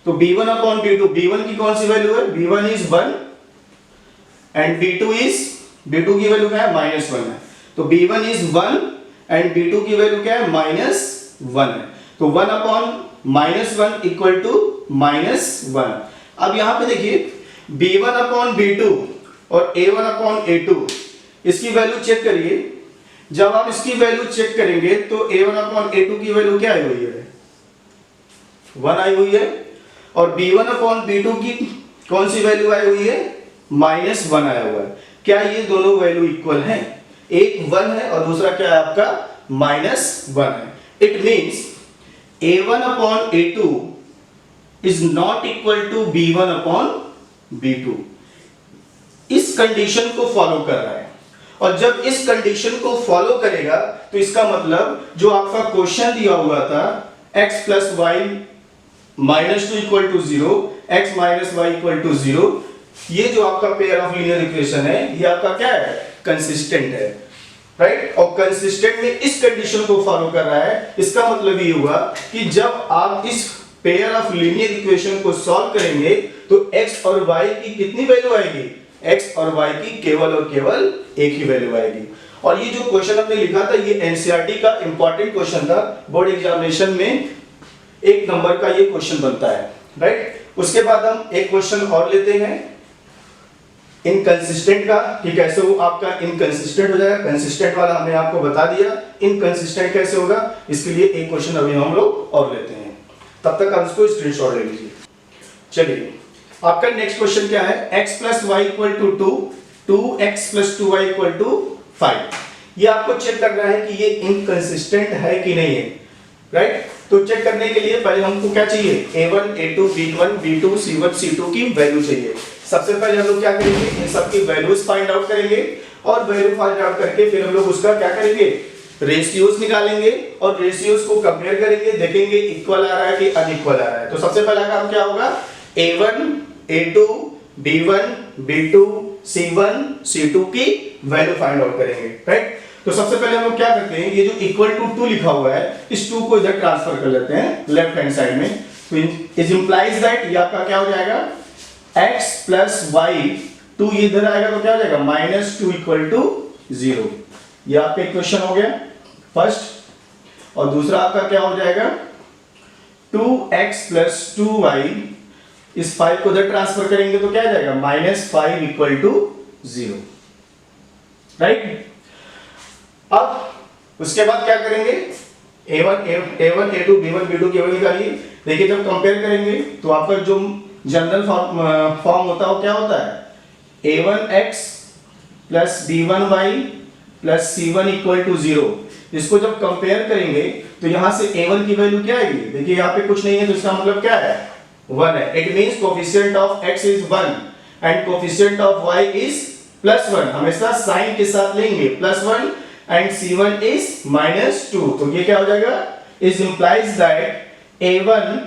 तो B1 अपॉन B2, B1 की कौन सी वैल्यू है, B1 इज 1 एंड B2 की वैल्यू क्या है -1 है, तो B1 इज 1 एंड B2 की वैल्यू क्या है -1 है, तो 1 अपॉन -1 इक्वल टू -1। अब यहां पे देखिए B1 अपॉन B2 और A1 अपॉन A2 इसकी वैल्यू चेक करिए। जब आप इसकी वैल्यू चेक करेंगे तो A1 अपॉन A2 की वैल्यू क्या आई हुई है 1 आई हुई है और B1 अपॉन B2 की कौन सी वैल्यू आई हुई है -1 आया हुआ है। क्या ये दोनों वैल्यू इक्वल हैं, एक 1 है और दूसरा क्या है आपका -1 है। It means A1 upon A2 is not equal to B1 upon B2। इस कंडीशन को फॉलो कर रहा है और जब इस कंडीशन को फॉलो करेगा तो इसका मतलब जो आपका क्वेश्चन दिया हुआ था x plus y -2 equal to 0, x minus y equal to 0, ये जो आपका पेयर ऑफ लीनियर इक्वेशन है ये आपका क्या है कंसिस्टेंट है। राइट। और कंसिस्टेंट में इस कंडीशन को फॉलो कर रहा है, इसका मतलब ये हुआ कि जब आप इस पेयर ऑफ लीनियर इक्वेशन को सॉल्व करेंगे तो x और y की कितनी वैल्यू आएगी, x और y की केवल और केवल एक ही वैल्यू आएगी। और ये जो क्वेश्चन हमने लिखा था ये एनसीईआरटी का इंपॉर्टेंट क्वेश्चन था, बोर्ड एग्जामिनेशन में 1 नंबर का ये क्वेश्चन बनता है। राइट। उसके बाद हम एक क्वेश्चन और लेते हैं इनकंसिस्टेंट का, कि कैसे वो आपका इनकंसिस्टेंट हो जाएगा। कंसिस्टेंट वाला हमने आपको बता दिया, इनकंसिस्टेंट कैसे होगा इसके लिए एक क्वेश्चन अभी हम लोग और लेते हैं, तब तक आप इसको स्क्रीनशॉट ले लीजिए। चलिए आपका नेक्स्ट क्वेश्चन क्या है, x plus y equal to 2, 2x plus 2y equal to 5। ये आपको चेक करना है कि ये इनकंसिस्टेंट है कि नहीं है। राइट। तो चेक करने के लिए पहले हमको क्या चाहिए, A1 A2 B1 B2 C1 C2 की वैल्यू चाहिए। सबसे पहले हम लोग क्या करेंगे, इन सब की वैल्यूज फाइंड आउट करेंगे और वैल्यू फाइंड आउट करके फिर हम लोग उसका क्या करेंगे, रेशियोज निकालेंगे और रेशियोज को कंपेयर करेंगे, देखेंगे इक्वल आ रहा है कि अनइक्वल आ रहा है। तो सबसे पहला काम क्या होगा, A1 A2 B1 B2 C1 C2 की वैल्यू फाइंड आउट करेंगे। राइट। तो सबसे पहले हम लोग क्या करते हैं, ये जो इक्वल टू 2 लिखा हुआ है इस 2 को इधर ट्रांसफर कर लेते हैं लेफ्ट हैंड साइड में। तो इट इंप्लाइज दैट ये आपका क्या हो जाएगा x प्लस वाई 2 इधर आएगा तो क्या हो जाएगा -2 इक्वल टू 0। ये आपका इक्वेशन हो गया फर्स्ट। और दूसरा आपका क्या हो जाएगा 2x प्लस 2y, इस 5 को इधर ट्रांसफर करेंगे तो क्या आ जाएगा -5 इक्वल टू 0। राइट। अब उसके बाद क्या करेंगे, A1 A2 B1 B2 की वैल्यू निकालिए। देखिए जब कंपेयर करेंगे तो आपका जो जनरल फॉर्म होता है वो क्या होता है, A1x plus B1y plus C1 equal to 0। इसको जब कंपेयर करेंगे तो यहां से A1 की वैल्यू क्या आएगी, देखिए यहाँ पे कुछ नहीं है तो इसका मतलब क्या है 1 है। It means coefficient of x is 1 and coefficient of y is +1, हमेशा साइन के साथ लेंगे +1 एंड C1 इज -2। तो ये क्या हो जाएगा, is implies that A1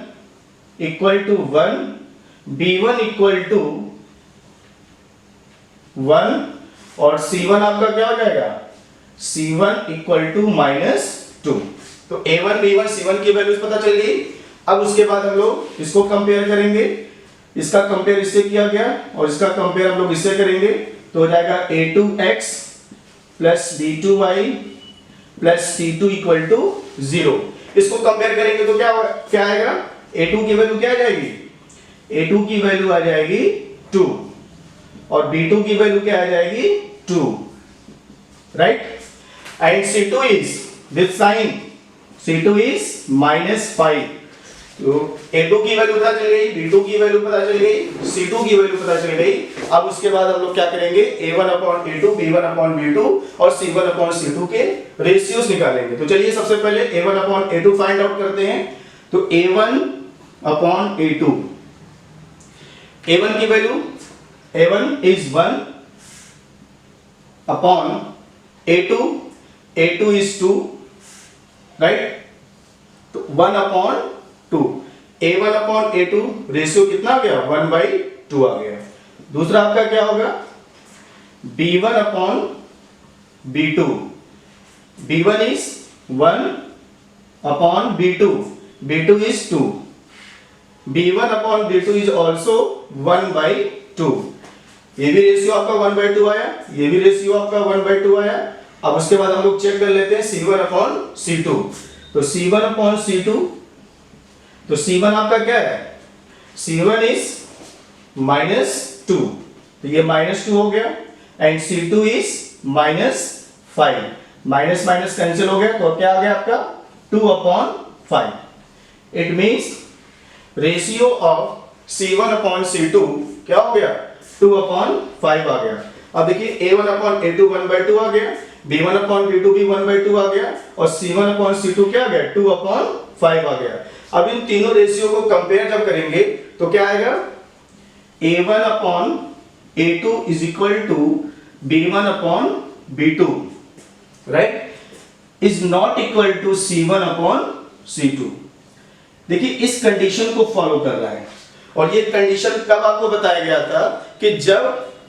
equal to 1 B1 equal to 1 और C1 आपका क्या हो जाएगा C1 इक्वल टू -2। तो A1 B1 C1 की वैल्यूज पता चल गई। अब उसके बाद हम लोग इसको कंपेयर करेंगे, इसका कंपेयर इससे किया गया और इसका कंपेयर हम लोग इससे करेंगे तो हो जाएगा A2x plus B2y plus C2 equal to 0। इसको कंपेयर करेंगे तो क्या आएगा, A2 की वैल्यू क्या आ जाएगी, A2 की वैल्यू आ जाएगी 2 और B2 की वैल्यू क्या आ जाएगी 2। Right. And C2 is with sign, C2 is -5। तो A2 की वैल्यू पता चल गई, B2 की वैल्यू पता चल गई, C2 की वैल्यू पता चल गई। अब उसके बाद हम लोग क्या करेंगे, A1/A2, B1/B2 और C1/C2 के रेशियोज निकालेंगे। तो चलिए सबसे पहले A1/A2 फाइंड आउट करते हैं। तो A1/A2, A1 की value, A1 is 1 upon A2, A2 is 2, right. तो 1/2, A1/A2 रेशियो कितना आ गया, 1/2 आ गया। दूसरा आपका क्या होगा, B1/B2, B1 is 1 upon B2, B2 is 2, B1/B2 is also 1/2। ये भी रेशियो आपका 1/2 आया, ये भी रेशियो आपका 1/2 आया। अब उसके बाद हम लोग चेक कर लेते हैं C1/C2। तो C1/C2, तो C1 आपका क्या है, C1 is -2, तो ये -2 हो गया, and C2 is -5, minus minus cancel हो गया, तो क्या आ गया आपका 2/5। It means ratio of C1/C2 क्या हो गया, 2/5 आ गया। अब देखिए A1/A2 1/2 आ गया, B1/B2 भी 1/2 आ गया, और C1/C2 क्या आ गया, 2/5 आ गया। अब इन तीनों रेशियो को कंपेयर जब करेंगे तो क्या आएगा, A1/A2 is equal to B1/B2, right, is not equal to C1/C2। देखिए इस कंडीशन को फॉलो कर रहा है, और ये कंडीशन कब आपको बताया गया था, कि जब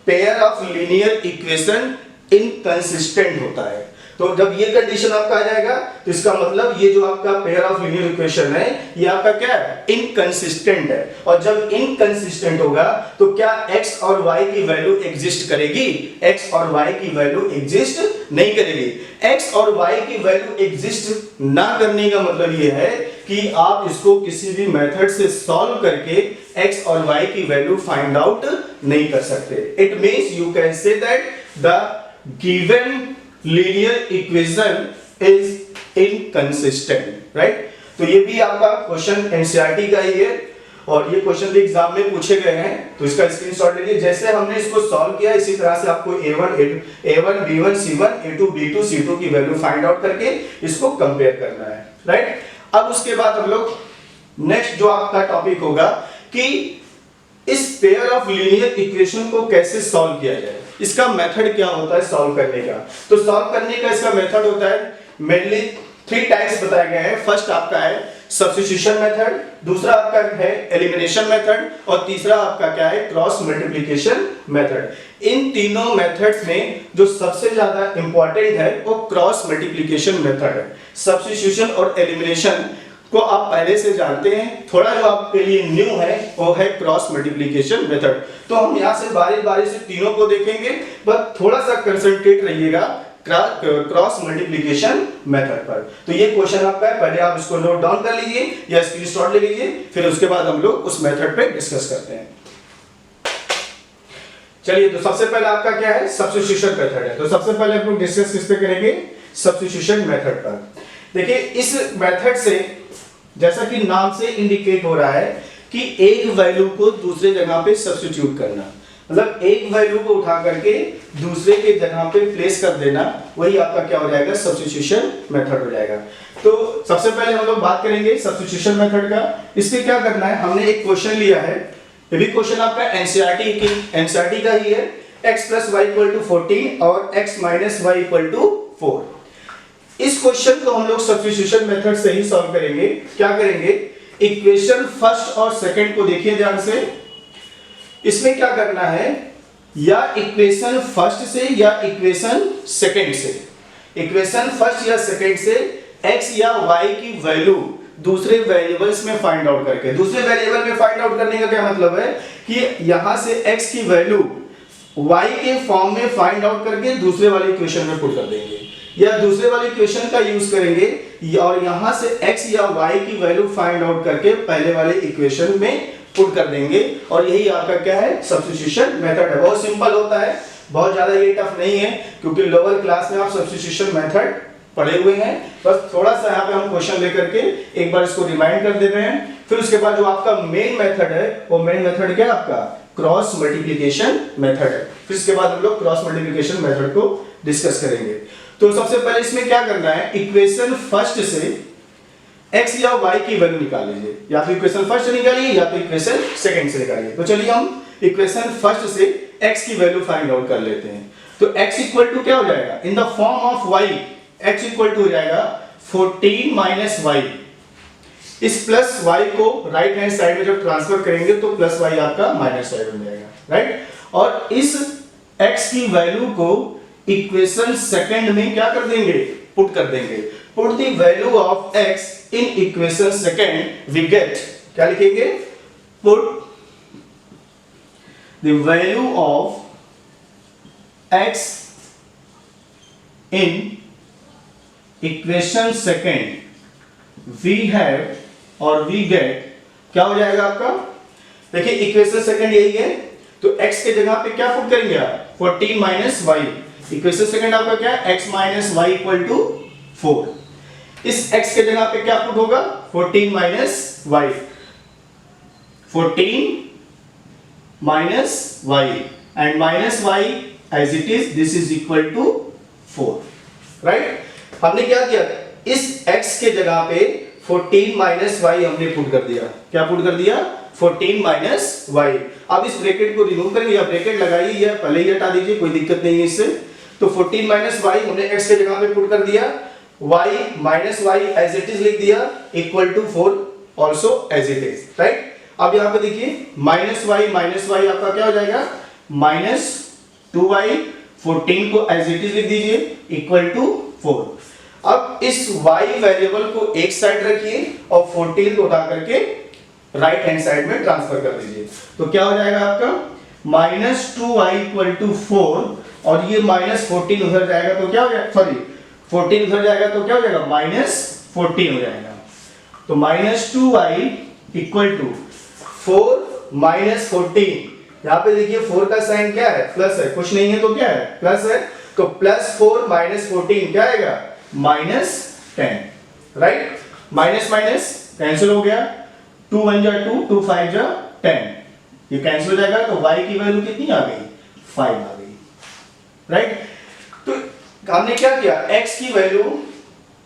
pair of linear equation inconsistent होता है। तो जब ये कंडीशन आपका आ जाएगा तो इसका मतलब ये जो आपका पेयर ऑफ लीनियर इक्वेशन है ये आपका क्या है, इनकंसिस्टेंट है। और जब इनकंसिस्टेंट होगा तो क्या x और y की वैल्यू एग्जिस्ट करेगी, x और y की वैल्यू एग्जिस्ट नहीं करेगी। x और y की वैल्यू एग्जिस्ट ना करने का मतलब ये है कि आप इसको किसी भी मेथड से सॉल्व करके x और y की वैल्यू फाइंड आउट नहीं कर सकते। It means you can say that the given linear equation is inconsistent, right. तो ये भी आपका क्वेश्चन एनसीईआरटी का ही है, और ये क्वेश्चन भी एग्जाम में पूछे गए हैं, तो इसका स्क्रीनशॉट लीजिए। जैसे हमने इसको सॉल्व किया इसी तरह से आपको A1 B1 C1 A2 B2 C2 की वैल्यू फाइंड आउट करके इसको कंपेयर करना है, राइट। अब उसके बाद हम लोग नेक्स्ट जो आपका टॉपिक होगा कि इस पेयर ऑफ लीनियर इक्वेशन को कैसे सॉल्व किया जाए, इसका मेथड क्या होता है सॉल्व करने का। तो सॉल्व करने का इसका मेथड होता है, मेनली 3 टाइप्स बताए गए हैं। फर्स्ट आपका है सब्स्टिट्यूशन मेथड, दूसरा आपका है एलिमिनेशन मेथड, और तीसरा आपका क्या है, क्रॉस मल्टीप्लिकेशन मेथड। इन तीनों मेथड्स में जो सबसे ज्यादा इंपॉर्टेंट है वो क्रॉस मल्टीप्लिकेशन मेथड है। सब्स्टिट्यूशन और एलिमिनेशन को आप पहले से जानते हैं, थोड़ा जो आपके लिए न्यू है वो है क्रॉस मल्टीप्लिकेशन मेथड। तो हम यहाँ से बारी बारी से तीनों को देखेंगे, बस थोड़ा सा कंसंट्रेट रहिएगा क्रॉस मल्टीप्लिकेशन मेथड पर। तो ये क्वेश्चन आपका है, पहले आप इसको नोट डाउन कर लीजिए या स्क्रीनशॉट ले लीजिए, फिर उसके बाद हम लोग उस मेथड पे डिस्कस करते हैं। चलिए, तो सबसे पहले आपका क्या है, सब्स्टिट्यूशन मेथड है। तो सबसे पहले हम लोग डिस्कस किस पे करेंगे, सब्स्टिट्यूशन मेथड पर। देखिए इस मेथड से जैसा कि नाम से इंडिकेट हो रहा है कि एक वैल्यू को दूसरे जगह पे सब्स्टिट्यूट करना, मतलब एक वैल्यू को उठा करके दूसरे के जगह पे प्लेस कर देना, वही आपका क्या हो जाएगा, सब्स्टिट्यूशन मेथड हो जाएगा। तो सबसे पहले हम लोग बात करेंगे सब्स्टिट्यूशन मेथड का। इसमें क्या करना है, हमने एक क्वेश्चन लिया है, ये भी क्वेश्चन आपका एनसीईआरटी का ही है, x + y = 14 और x - y = 4। इस क्वेश्चन को हम लोग सब्स्टिट्यूशन मेथड से ही सॉल्व करेंगे। क्या करेंगे, इक्वेशन फर्स्ट और सेकंड को देखिए ध्यान से। इसमें क्या करना है, या इक्वेशन फर्स्ट से या इक्वेशन सेकंड से, इक्वेशन फर्स्ट या सेकंड से x या y की वैल्यू दूसरे वेरिएबल्स में फाइंड आउट करके, दूसरे वेरिएबल में फाइंड आउट करने का क्या मतलब है कि यहां से x की वैल्यू y के फॉर्म में फाइंड आउट करके दूसरे वाले इक्वेशन में पुट कर देंगे, या दूसरे वाले इक्वेशन का यूज करेंगे और यहां से x या y की वैल्यू फाइंड आउट करके पहले वाले इक्वेशन में पुट कर देंगे, और यही आपका क्या है, सब्स्टिट्यूशन मेथड है। बहुत सिंपल होता है, बहुत ज्यादा ये टफ नहीं है, क्योंकि लोअर क्लास में आप सब्स्टिट्यूशन मेथड पढ़े हुए हैं, बस थोड़ा सा यहाँ पे हम क्वेश्चन लेकर के एक बार इसको रिमाइंड कर दे रहे हैं। फिर उसके बाद जो आपका मेन मेथड है, वो मेन मेथड क्या है आपका, क्रॉस मल्टीप्लिकेशन मेथड है। फिर इसके बाद हम लोग क्रॉस मल्टीप्लिकेशन मेथड को डिस्कस करेंगे। तो सबसे पहले इसमें क्या करना है, इक्वेशन फर्स्ट से x या y की वैल्यू निकाल लीजिए, या तो इक्वेशन फर्स्ट से निकालिए या तो इक्वेशन सेकंड से निकालिए। तो चलिए हम इक्वेशन फर्स्ट से x की वैल्यू फाइंड आउट कर लेते हैं। तो x इक्वल टू क्या हो जाएगा, in the form of y x equal to हो जाएगा 14 माइनस y। इस प्लस y को राइट हैंड साइड में जब ट्रांसफर करेंगे तो प्लस y आपका माइनस y बन जाएगा, राइट। और इस x की वैल्यू को इक्वेशन सेकंड में क्या कर देंगे, पुट कर देंगे। Put the value of x in equation second we get, क्या लिखेंगे, put the value of x in equation second we have और वी गेट, क्या हो जाएगा आपका, देखिए इक्वेशन सेकंड यही है, तो x के जगह पे क्या पुट करेंगे आप, 14 माइनस y। इक्वेशन सेकंड आपका क्या है, x minus y equal to 4। इस x के जगह पे क्या पुट होगा, 14 minus y, 14 minus y and minus y as it is, this is equal to 4, right? हमने क्या किया, इस x के जगह पे 14 माइनस y हमने पुट कर दिया, क्या पुट कर दिया, 14 माइनस y। अब इस ब्रैकेट को रिमूव करेंगे, या ब्रैकेट लगाइए या पहले ही हटा दीजिए, कोई दिक्कत नहीं है इससे। तो 14 माइनस y हमने x के जगह पे पुट कर दिया, y minus y as it is लिख दिया, equal to 4 also as it is, right? अब यहाँ पे देखिए माइनस y आपका क्या हो जाएगा, माइनस 2y, 14 को एज इट इज लिख दीजिए, इक्वल टू 4। अब इस y वेरिएबल को एक साइड रखिए और 14 को उठा करके राइट हैंड साइड में ट्रांसफर कर दीजिए। तो क्या हो जाएगा आपका, माइनस 2y इक्वल टू 4, और ये माइनस 14 उधर जाएगा तो क्या हो जाएगा, सॉरी 14 उधर जाएगा तो क्या हो जाएगा, माइनस 14 हो जाएगा। तो minus 2y equal to 4 minus 14, यहाँ पे देखिए 4 का साइन क्या है, प्लस है, कुछ नहीं है तो क्या है, प्लस है। तो प्लस 4 माइनस 14 क्या आएगा, minus 10, right. Minus minus cancel हो गया, 2 1 जा 2, 2 5 जा 10, ये कैंसिल हो जाएगा। तो y की वैल्यू कितनी आ गई, 5 आ गई, राइट। तो हमने क्या किया, x की वैल्यू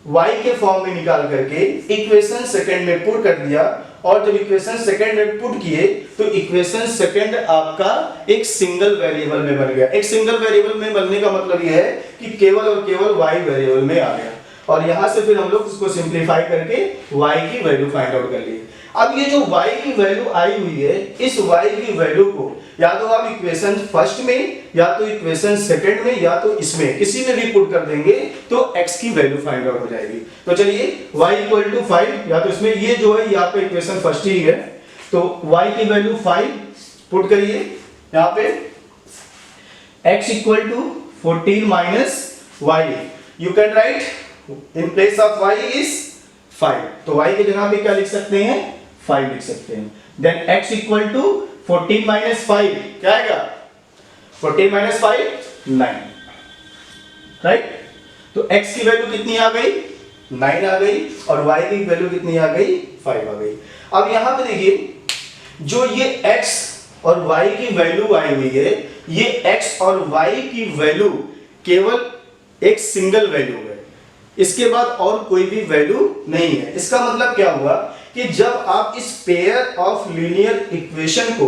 y के फॉर्म में निकाल करके इक्वेशन सेकंड में पुट कर दिया, और जब इक्वेशन सेकंड में पुट किए तो इक्वेशन सेकंड आपका एक सिंगल वेरिएबल में बन गया। एक सिंगल वेरिएबल में बनने का मतलब यह है कि केवल और केवल y वेरिएबल में आ गया, और यहां से फिर हम लोग इसको सिंप्लीफाई करके y की वैल्यू फाइंड आउट कर लिए। अब ये जो y की वैल्यू आई हुई है, इस y की वैल्यू को या तो आप इक्वेशन फर्स्ट में या तो इक्वेशन सेकंड में या तो इसमें किसी में भी पुट कर देंगे तो x की वैल्यू फाइंड आउट हो जाएगी। तो चलिए y इक्वल टू 5, या तो इसमें ये जो है ये आपका इक्वेशन फर्स्ट ही है, तो y की वैल्यू 5 पुट करिए यहाँ पे, x equal to 14 minus y, you can write in place of y is 5, तो y की जगह पे क्या लिख सकते हैं, 5 लिख सकते हैं। Then x equal to 14 minus 5 क्या आएगा, 14 माइनस 5 9, राइट। तो x की वैल्यू कितनी आ गई, 9 आ गई, और y की वैल्यू कितनी आ गई, 5 आ गई। अब यहां पे देखिए जो ये x और y की वैल्यू आई हुई है, ये x और y की वैल्यू केवल एक सिंगल वैल्यू है, इसके बाद और कोई भी वैल्यू नहीं है। इसका मतलब क्या हुआ कि जब आप इस पेयर ऑफ लीनियर इक्वेशन को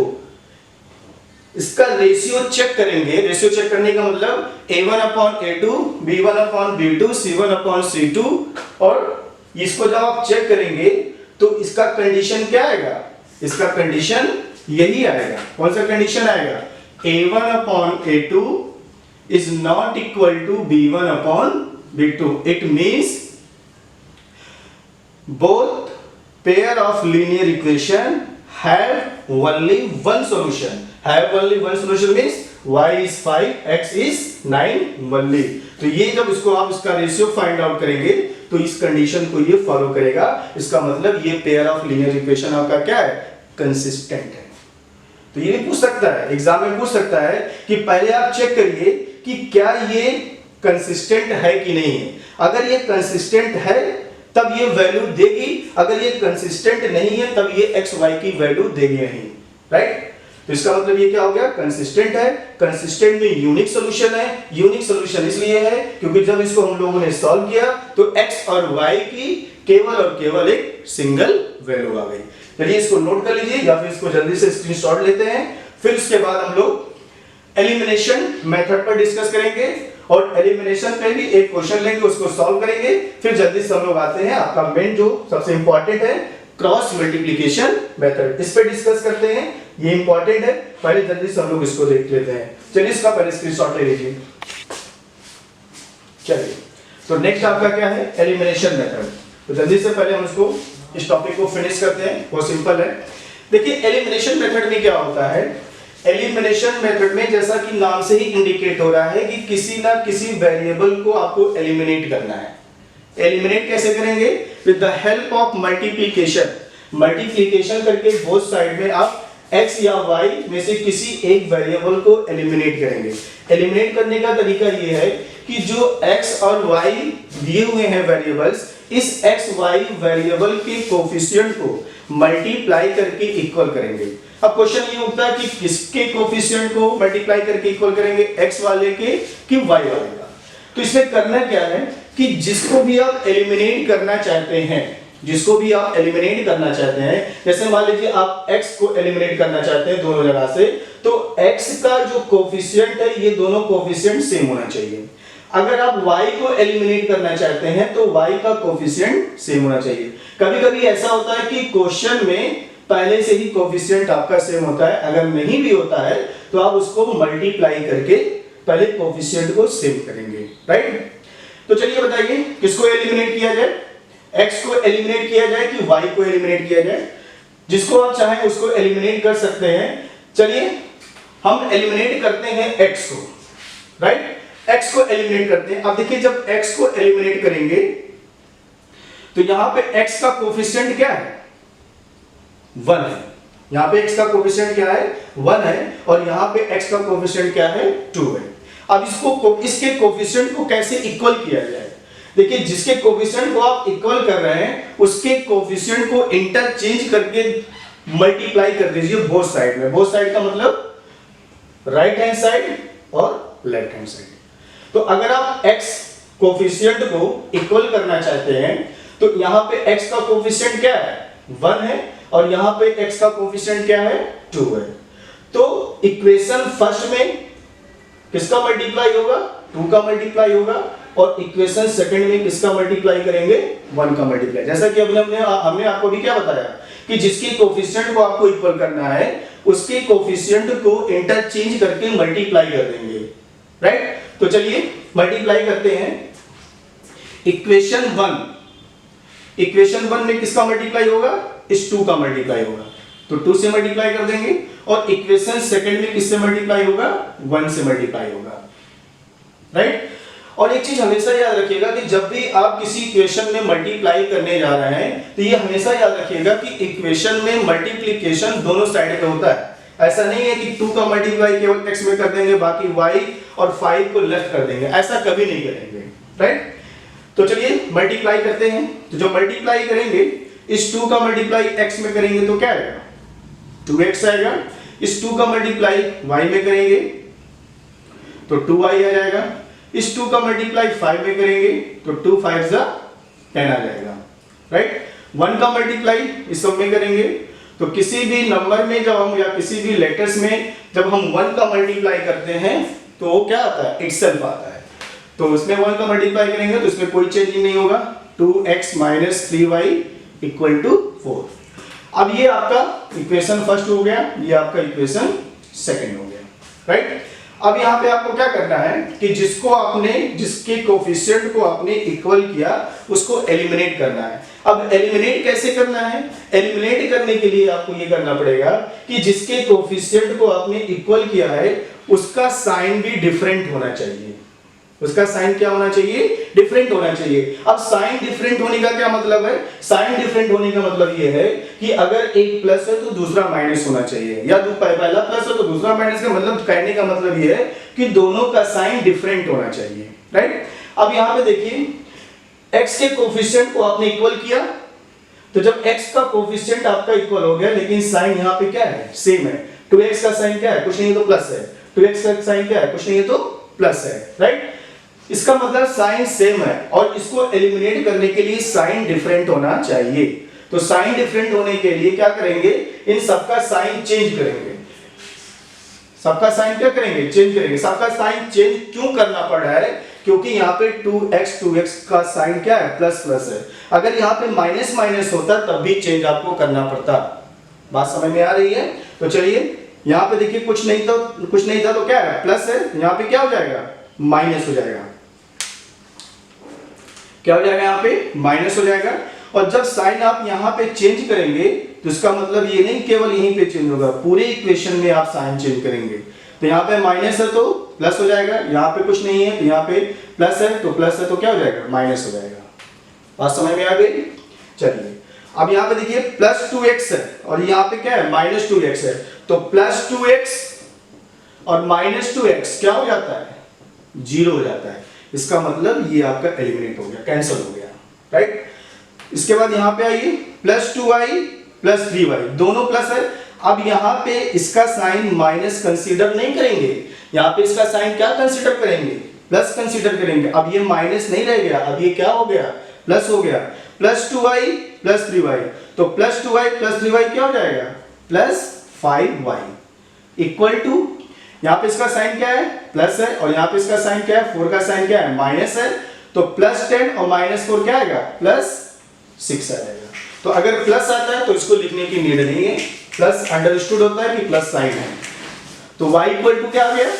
इसका रेशियो चेक करेंगे, रेशियो चेक करने का मतलब a1 upon a2, b1 upon b2, c1 upon c2, और इसको जब आप चेक करेंगे तो इसका कंडीशन क्या आएगा, इसका कंडीशन यही आएगा। कौन सा कंडीशन आएगा, a1 upon a2 is not equal to b1 upon b2. It means both pair of linear equation have only one solution. Have only one solution means y is 5, x is 9 only. तो ये जब इसको आप इसका ratio find out करेंगे तो इस condition को ये फॉलो करेगा। इसका मतलब ये पेयर ऑफ लीनियर इक्वेशन आपका क्या है, कंसिस्टेंट है। तो ये भी पूछ सकता है, एग्जाम में पूछ सकता है कि पहले आप चेक करिए कि क्या ये कंसिस्टेंट है कि नहीं है। अगर ये कंसिस्टेंट है तब ये वैल्यू देगी, अगर ये कंसिस्टेंट नहीं है तब ये एक्स वाई की वैल्यू देगी नहीं, राइट। तो इसका मतलब ये क्या हो गया, कंसिस्टेंट है। कंसिस्टेंट में यूनिक सॉल्यूशन है। यूनिक सॉल्यूशन इसलिए है क्योंकि जब इसको हम लोगों ने सॉल्व किया तो एक्स और वाई की केवल और केवल एक सिंगल वैल्यू आ गई। चलिए इसको नोट कर लीजिए या फिर इसको जल्दी से स्क्रीनशॉट लेते हैं। फिर उसके बाद हम लोग एलिमिनेशन मेथड पर डिस्कस करेंगे और एलिमिनेशन पे भी एक क्वेश्चन लेंगे, उसको सॉल्व करेंगे। फिर जल्दी से हम लोग आते हैं आपका मेन जो सबसे इंपॉर्टेंट है, क्रॉस मल्टीप्लिकेशन मेथड। इस पे डिस्कस करते हैं, ये इंपॉर्टेंट है। पहले जल्दी से हम लोग इसको देख लेते हैं। चलिए इसका पहले स्क्रीनशॉट ले लीजिए। चलिए तो नेक्स्ट आपका क्या है, एलिमिनेशन मेथड। तो जल्दी से पहले हम इसको इस टॉपिक को फिनिश करते हैं, बहुत सिंपल है। देखिए एलिमिनेशन मेथड में क्या होता है, एलिमिनेशन मेथड में जैसा कि नाम से ही इंडिकेट हो रहा है कि किसी ना किसी वेरिएबल को आपको एलिमिनेट करना है। एलिमिनेट कैसे करेंगे, with the help of multiplication. Multiplication करके बोथ साइड में आप x या y में से किसी एक वेरिएबल को एलिमिनेट करेंगे। एलिमिनेट करने का तरीका ये है कि जो x और y दिए हुए हैं वेरिएबल्स, इस x y वेरिएबल के कोफिशिएंट को मल्टीप्लाई करके इक्वल करेंगे। अब क्वेश्चन ये उठता है कि किसके कोफिशिएंट को मल्टीप्लाई करके इक्वल करेंगे, x वाले के कि y वाले का। तो इसमें करना क्या है कि जिसको भी आप एलिमिनेट करना चाहते हैं, जिसको भी आप एलिमिनेट करना चाहते हैं, जैसे मान लीजिए आप x को एलिमिनेट करना चाहते हैं दोनों जगह से, तो x का जो कोफिशिएंट है ये दोनों कोफिशिएंट सेम होना चाहिए। अगर आप y को एलिमिनेट करना चाहते हैं तो y का कोफिशिएंट सेम होना चाहिए। कभी-कभी ऐसा होता है कि क्वेश्चन में पहले से ही कोफिशिएंट आपका सेम होता है, अगर नहीं भी होता है तो आप उसको मल्टीप्लाई करके पहले कोफिशिएंट को सेम करेंगे, राइट। तो चलिए बताइए किसको एलिमिनेट किया जाए, x को एलिमिनेट किया जाए कि y को एलिमिनेट किया जाए। जिसको आप चाहें उसको एलिमिनेट कर सकते हैं। चलिए हम एलिमिनेट करते हैं x को, राइट। x को एलिमिनेट करते हैं। अब देखिए जब x को एलिमिनेट करेंगे तो यहां पे x का कोफिशिएंट क्या है, 1 है। यहां पे x का कोफिशिएंट क्या है, 1 है, और यहां पे x का कोफिशिएंट क्या है, 2 है। अब इसके कोफिशिएंट को कैसे इक्वल किया जाए, देखिए जिसके कोफिशिएंट को आप इक्वल कर रहे हैं उसके कोफिशिएंट को इंटरचेंज करके मल्टीप्लाई कर दीजिए बोथ साइड में। बोथ साइड का मतलब राइट हैंड साइड और लेफ्ट हैंड साइड। तो अगर आप x कोफिशिएंट को इक्वल करना चाहते हैं तो यहां पे x का कोफिशिएंट क्या है, 1 है, और यहां पे x का कोफिशिएंट क्या है, 2 है। तो इक्वेशन फर्स्ट में किसका मल्टीप्लाई होगा, 2 का मल्टीप्लाई होगा, और इक्वेशन सेकंड में किसका मल्टीप्लाई करेंगे, 1 का मल्टीप्लाई। जैसा कि हमने आपको भी क्या बताया कि जिसके कोफिशिएंट को आपको इक्वल करना है उसके कोफिशिएंट को इंटरचेंज करके मल्टीप्लाई कर देंगे, राइट। तो चलिए मल्टीप्लाई करते हैं। इक्वेशन 1 में किसका मल्टीप्लाई होगा, इस 2 का मल्टीप्लाई होगा, तो 2 से मल्टीप्लाई कर देंगे। और इक्वेशन सेकंड में किससे मल्टीप्लाई होगा, 1 से मल्टीप्लाई होगा, राइट। और एक चीज हमेशा याद रखिएगा कि जब भी आप किसी इक्वेशन में मल्टीप्लाई करने जा रहे हैं तो ये हमेशा याद रखिएगा कि इक्वेशन में मल्टीप्लिकेशन दोनों साइड पे होता है। ऐसा नहीं है कि 2 का मल्टीप्लाई केवल x में कर देंगे, बाकी y और 5 को लेफ्ट कर देंगे, ऐसा कभी नहीं करेंगे, राइट। तो चलिए मल्टीप्लाई करते हैं। तो जो मल्टीप्लाई करेंगे, इस 2 का मल्टीप्लाई x में करेंगे तो क्या आएगा, 2x आएगा। इस 2 का मल्टीप्लाई y में करेंगे तो 2y आ जाएगा। इस 2 का मल्टीप्लाई 5 में करेंगे तो 2 5 10 आ जाएगा, राइट। 1 का मल्टीप्लाई इस सब में करेंगे तो किसी भी नंबर में जब हम या किसी भी लेटर्स में जब हम 1 का मल्टीप्लाई करते हैं तो वो क्या आता है, इटसेल्फ आता है। तो उसमें 1 का मल्टीप्लाई करेंगे तो इसमें कोई चेंजिंग नहीं होगा, 2x - 3y = 4। अब ये आपका इक्वेशन फर्स्ट हो गया, ये आपका इक्वेशन सेकंड हो गया, राइट। अब यहाँ पे आपको क्या करना है कि जिसके कोफिशिएंट को आपने इक्वल किया उसको एलिमिनेट करना है। अब एलिमिनेट कैसे करना है, एलिमिनेट करने के लिए आपको ये करना पड़ेगा कि जिसके कोफिशिएंट को आपने इक्वल किया है उसका साइन भी डिफरेंट होना चाहिए। उसका साइन क्या होना चाहिए, डिफरेंट होना चाहिए। अब साइन डिफरेंट होने का क्या मतलब है, साइन डिफरेंट होने का मतलब ये है कि अगर एक प्लस है तो दूसरा माइनस होना चाहिए, या पहला प्लस है तो दूसरा माइनस। का मतलब कहने का मतलब ये है कि दोनों का साइन डिफरेंट होना चाहिए, राइट। अब यहाँ पे देखिए x के कोफिशिएंट को आपने इक्वल किया, तो जब x का कोफिशिएंट आपका इक्वल हो गया, लेकिन साइन यहाँ पे क्या है, सेम है। 2x का साइन क्या है, कुछ नहीं है तो प्लस है। 2x का साइन क्या है, कुछ नहीं है तो प्लस है, राइट। इसका मतलब साइन सेम है, और इसको एलिमिनेट करने के लिए साइन डिफरेंट होना चाहिए। तो साइन डिफरेंट होने के लिए क्या करेंगे, इन सबका साइन चेंज करेंगे। सबका साइन क्या करेंगे, चेंज करेंगे। सबका साइन चेंज क्यों करना पड़ रहा है, क्योंकि यहाँ पे 2x का साइन क्या है, प्लस प्लस है। अगर यहाँ पे माइनस माइनस होता तब भी चेंज आपको करना पड़ता। बात समझ में आ रही है। तो चलिए यहाँ पे देखिए, कुछ नहीं था तो क्या है, प्लस है। यहाँ पे क्या हो जाएगा, माइनस हो जाएगा। क्या हो जाएगा, यहाँ पे माइनस हो जाएगा। और जब साइन आप यहाँ पे चेंज करेंगे, तो इसका मतलब ये नहीं केवल यहीं पे चेंज होगा, पूरे इक्वेशन में आप साइन चेंज करेंगे। तो यहाँ पे माइनस है तो प्लस हो जाएगा, यहाँ पे कुछ नहीं है तो यहाँ पे प्लस है, तो प्लस है तो क्या हो जाएगा, माइनस हो जाएगा। बात समझ में आ गई। चलिए अब यहाँ पे देखिए प्लस 2x है, और यहाँ पे क्या है, माइनस 2x है। तो प्लस 2x और माइनस 2x क्या हो जाता है, 0 हो जाता है। इसका मतलब ये आपका एलिमिनेट हो गया, कैंसिल हो गया, राइट। इसके बाद यहाँ पे आइए, प्लस 2y प्लस 3y, दोनों प्लस है। अब यहाँ पे इसका साइन माइनस कंसीडर नहीं करेंगे, यहाँ पे इसका साइन क्या कंसीडर करेंगे, प्लस कंसीडर करेंगे। अब ये माइनस नहीं रह गया, अब ये क्या हो गया, प्लस हो गया। प्लस 2y प्लस 3y, तो प्लस 2y प्लस 3y क्या हो जाएगा, प्लस 5y इक्वल टू, यहाँ पे इसका साइन क्या है, प्लस है, और यहाँ पे इसका साइन क्या है, 4 का साइन क्या है, माइनस है। तो प्लस 10 और माइनस 4 क्या आएगा, प्लस 6 आ जाएगा। तो अगर प्लस आता है तो इसको लिखने की नीड नहीं है, प्लस अंडरस्टूड होता है कि प्लस साइन है। तो y इक्वल टू क्या आ गया,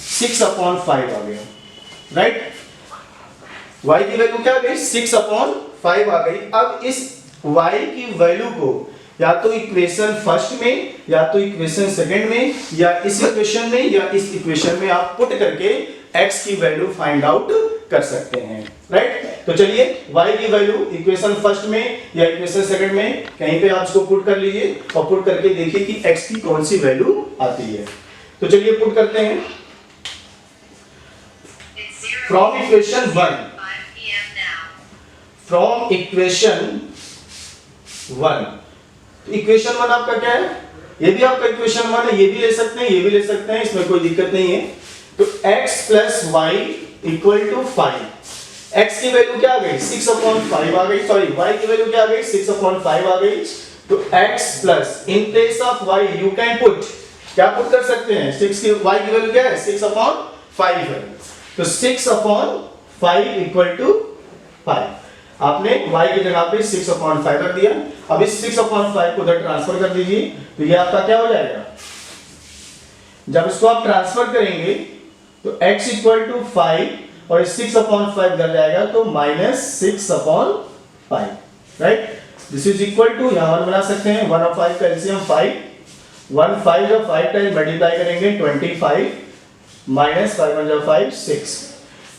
6/5 आ गया, राइट। y की वैल्यू क्या आ गई, 6/5 आ गई। अब इस y की वैल्यू को या तो इक्वेशन फर्स्ट में, या तो इक्वेशन सेकंड में, या इस इक्वेशन में, या इस इक्वेशन में आप पुट करके x की वैल्यू फाइंड आउट कर सकते हैं, राइट। तो चलिए y की वैल्यू इक्वेशन फर्स्ट में या इक्वेशन सेकंड में कहीं पे आप इसको पुट कर लीजिए, और पुट करके देखिए कि x की कौन सी वैल्यू आती है। तो चलिए पुट करते हैं। From equation 1, from equation 1, equation 1 आपका क्या है, ये भी आपका इक्वेशन 1 है, ये भी ले सकते हैं, ये भी ले सकते हैं, इसमें कोई दिक्कत नहीं है। तो x plus y equal to 5, x की वैल्यू क्या आ गई, 6/5 आ गई, सॉरी y की वैल्यू क्या आ गई, 6/5 आ गई। तो x plus in place of y you can put, क्या पुट कर सकते हैं, 6 की y की वैल्यू क्या है, 6/5 है। तो 6/5 इक्वल टू 5, आपने y की जगह पे 6/5 रख दिया। अब इस 6/5 को उधर ट्रांसफर कर दीजिए, तो ये आपका क्या हो जाएगा, जब इसको आप ट्रांसफर करेंगे तो x इक्वल टू 5 और 6/5 इधर जाएगा तो -6/5, right. This is equal to, यहां 1 बना सकते हैं, 1 और 5 का एलसीएम 5, 1 5 जब 5 टाइम मल्टीप्लाई करेंगे 25 माइनस 5 1 5 6,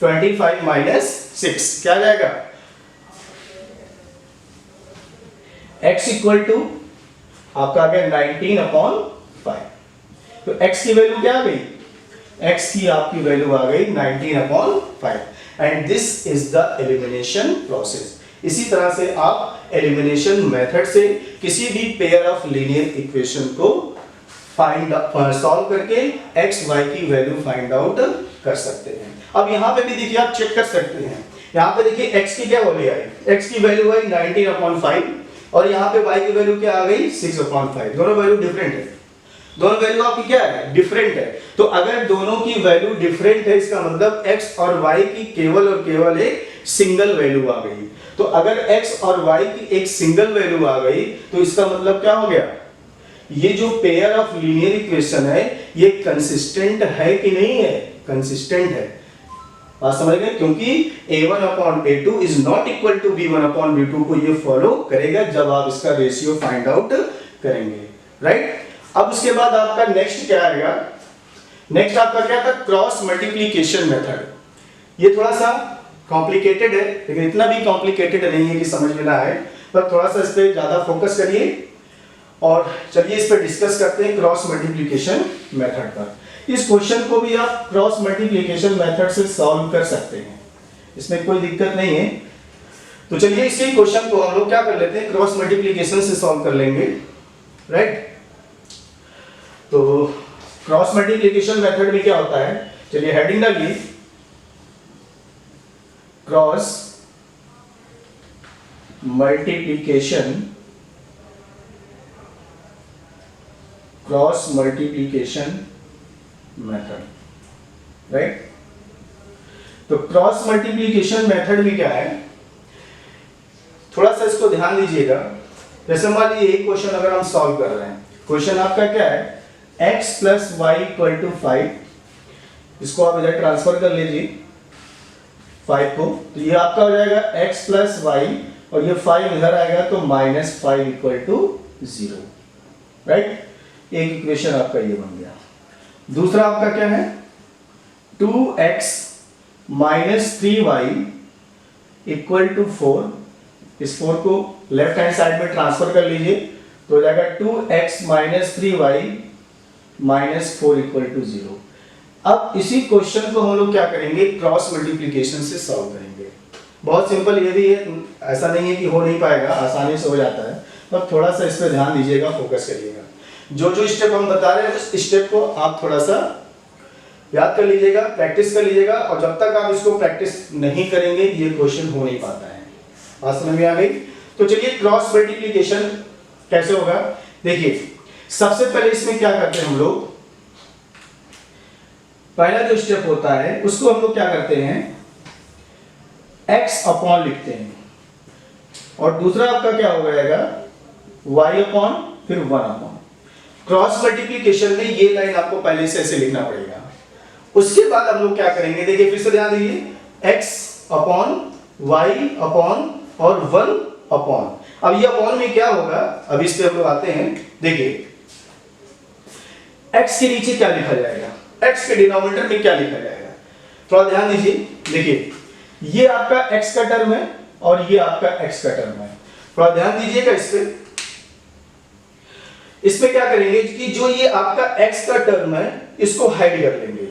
25 माइनस 6 क्या आ जाएगा, x इक्वल टू आपका आ गया 19/5। तो x की वैल्यू क्या आ गई, x की आपकी वैल्यू आ गई 19/5, and this is the elimination process. इसी तरह से आप एलिमिनेशन मेथड से किसी भी पेयर ऑफ लीनियर इक्वेशन को फाइंड सॉल्व करके x y की वैल्यू फाइंड आउट कर सकते हैं। अब यहाँ पे भी देखिए आप चेक कर सकते हैं, यहाँ पे देखिए x की क्या वैल्यू आई, x की वैल्यू आई 19/5 और यहाँ पे y की वैल्यू क्या आ गई 6/5। दोनों वैल्यू डिफरेंट है, दोनों वैल्यू आपकी क्या है, डिफरेंट है। तो अगर दोनों की वैल्यू डिफरेंट है, इसका मतलब x और y की केवल और केवल एक सिंगल वैल्यू आ गई। तो अगर x और y की एक सिंगल वैल्यू आ गई तो इसका मतलब क्या हो गया, ये जो पेयर ऑफ लीनियर इक्वेशन है ये कंसिस्टेंट है कि नहीं है, कंसिस्टेंट है। बात समझ गए, क्योंकि a1/a2 is not equal to b1/b2 को ये फॉलो करेगा जब आप इसका रेशियो फाइंड आउट करेंगे, राइट। अब उसके बाद आपका नेक्स्ट क्या आएगा, नेक्स्ट आपका क्या था, क्रॉस मल्टीप्लिकेशन मेथड। ये थोड़ा सा कॉम्प्लिकेटेड है, लेकिन इतना भी कॉम्प्लिकेटेड नहीं है कि समझ में ना आए, पर थोड़ा सा इस पे ज्यादा फोकस करिए और चलिए इस पे डिस्कस करते हैं क्रॉस मल्टीप्लिकेशन मेथड पर। इस क्वेश्चन को भी आप क्रॉस मल्टीप्लिकेशन मेथड से सॉल्व कर सकते हैं। इसमें कोई दिक्कत नहीं है। तो चलिए इसी क्वेश्चन को हम लोग क्या कर लेते हैं, क्रॉस मल्टीप्लिकेशन से सॉल्व कर लेंगे, राइट। तो क्रॉस मल्टीप्लिकेशन मेथड में क्या होता है, चलिए हेडिंग डालिए, cross multiplication, cross multiplication method, right. तो क्रॉस मल्टीप्लिकेशन मेथड में क्या है, थोड़ा सा इसको ध्यान दीजिएगा। जैसे मान लीजिए एक क्वेश्चन अगर हम सॉल्व कर रहे हैं, क्वेश्चन आपका क्या है, x plus y equal to 5, इसको आप इधर ट्रांसफर कर लीजिए 5 को, तो ये आपका हो जाएगा x प्लस वाई, और ये 5 इधर आएगा तो माइनस 5 इक्वल टू 0, राइट। एक इक्वेशन आपका ये बन गया। दूसरा आपका क्या है, 2x minus 3y equal to 4, इस 4 को लेफ्ट हैंड साइड में ट्रांसफर कर लीजिए तो हो जाएगा 2x minus 3y minus 4 equal to 0। अब इसी क्वेश्चन को हम लोग क्या करेंगे, क्रॉस मल्टीप्लिकेशन से सॉल्व करेंगे। बहुत सिंपल ये भी है, ऐसा नहीं है कि हो नहीं पाएगा, आसानी से हो जाता है, पर थोड़ा सा इस पर ध्यान दीजिएगा, फोकस करिएगा। जो जो स्टेप हम बता रहे हैं उस स्टेप को आप थोड़ा सा याद कर लीजिएगा, प्रैक्टिस कर लीजिएगा, और जब तक आप इसको प्रैक्टिस नहीं करेंगे ये क्वेश्चन हो नहीं पाता है। बात समझ में आ गई। तो चलिए क्रॉस मल्टीप्लिकेशन कैसे होगा, देखिए सबसे पहले इसमें क्या करते हैं हम लोग, पहला जो स्टेप होता है उसको हम लोग क्या करते हैं, x अपॉन लिखते हैं, और दूसरा आपका क्या हो जाएगा, y अपॉन, फिर 1 अपॉन। क्रॉस मल्टीप्लिकेशन में ये लाइन आपको पहले से ऐसे लिखना पड़ेगा। उसके बाद हम लोग क्या करेंगे, देखिए फिर से ध्यान दीजिए, x अपॉन, y अपॉन और 1 अपॉन। अब ये अपॉन में क्या होगा, अब इस पे हम लोग आते हैं, देखिए x के नीचे क्या लिखा जाएगा, x के डिनोमिनेटर में क्या लिखा जाएगा, थोड़ा ध्यान दीजिए। देखिए ये आपका x का टर्म है और ये आपका x का टर्म है, थोड़ा ध्यान दीजिएगा इस पे। इसमें क्या करेंगे कि जो ये आपका x का टर्म है इसको हाइड कर लेंगे,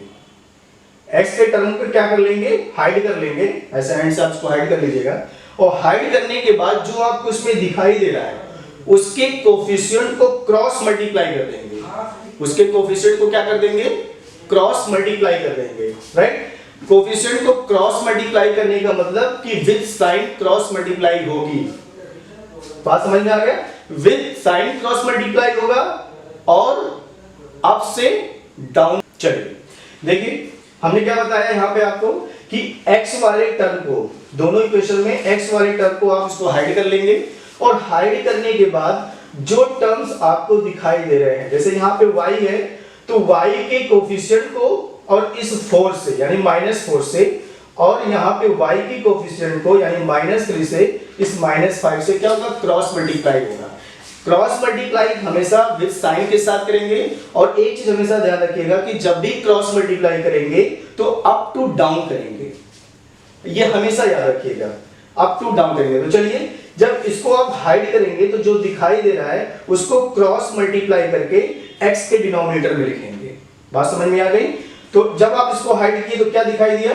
x के टर्म को क्या कर लेंगे, हाइड कर लेंगे, ऐसे हैंड से आप इसको हाइड कर लीजिएगा। और हाइड करने के बाद जो आपको इसमें दिखाई दे रहा है उसके कोफिशिएंट को क्रॉस मल्टीप्लाई कर देंगे, उसके कोफिशिएंट को क्या कर देंगे, क्रॉस मल्टीप्लाई कर देंगे, राइट। कोफिशिएंट को क्रॉस मल्टीप्लाई करने का मतलब कि विद साइन क्रॉस मल्टीप्लाई होगी, बात समझ में आ गया, विद साइन क्रॉस मल्टीप्लाई होगा और अप से डाउन। चलिए देखिए हमने क्या बताया यहाँ पे आपको कि x वाले टर्म को, दोनों इक्वेशन में x वाले टर्म को आप इसको हाइड कर लेंगे, और हाइड करने के बाद जो टर्म्स आपको दिखाई दे रहे हैं, जैसे यहाँ पे y है तो y के कोफिशिएंट को और इस 4 से यानी -4 से, और यहाँ पे y के कोफिशिएंट को यानी -3 से इस -5 से क्या होगा, क्रॉस मल्टीप्लाई होगा। क्रॉस मल्टीप्लाई हमेशा विद साइन के साथ करेंगे, और एक चीज हमेशा ध्यान रखिएगा कि जब भी क्रॉस मल्टीप्लाई करेंगे तो अप टू डाउन करेंगे, ये हमेशा याद रखिएगा, अप टू डाउन करेंगे। तो चलिए जब इसको आप हाइड करेंगे तो जो दिखाई दे रहा है उसको क्रॉस मल्टीप्लाई करके x के डिनोमिनेटर में लिखेंगे, बात समझ में आ गई। तो जब आप इसको हाइड किए तो क्या दिखाई दिया,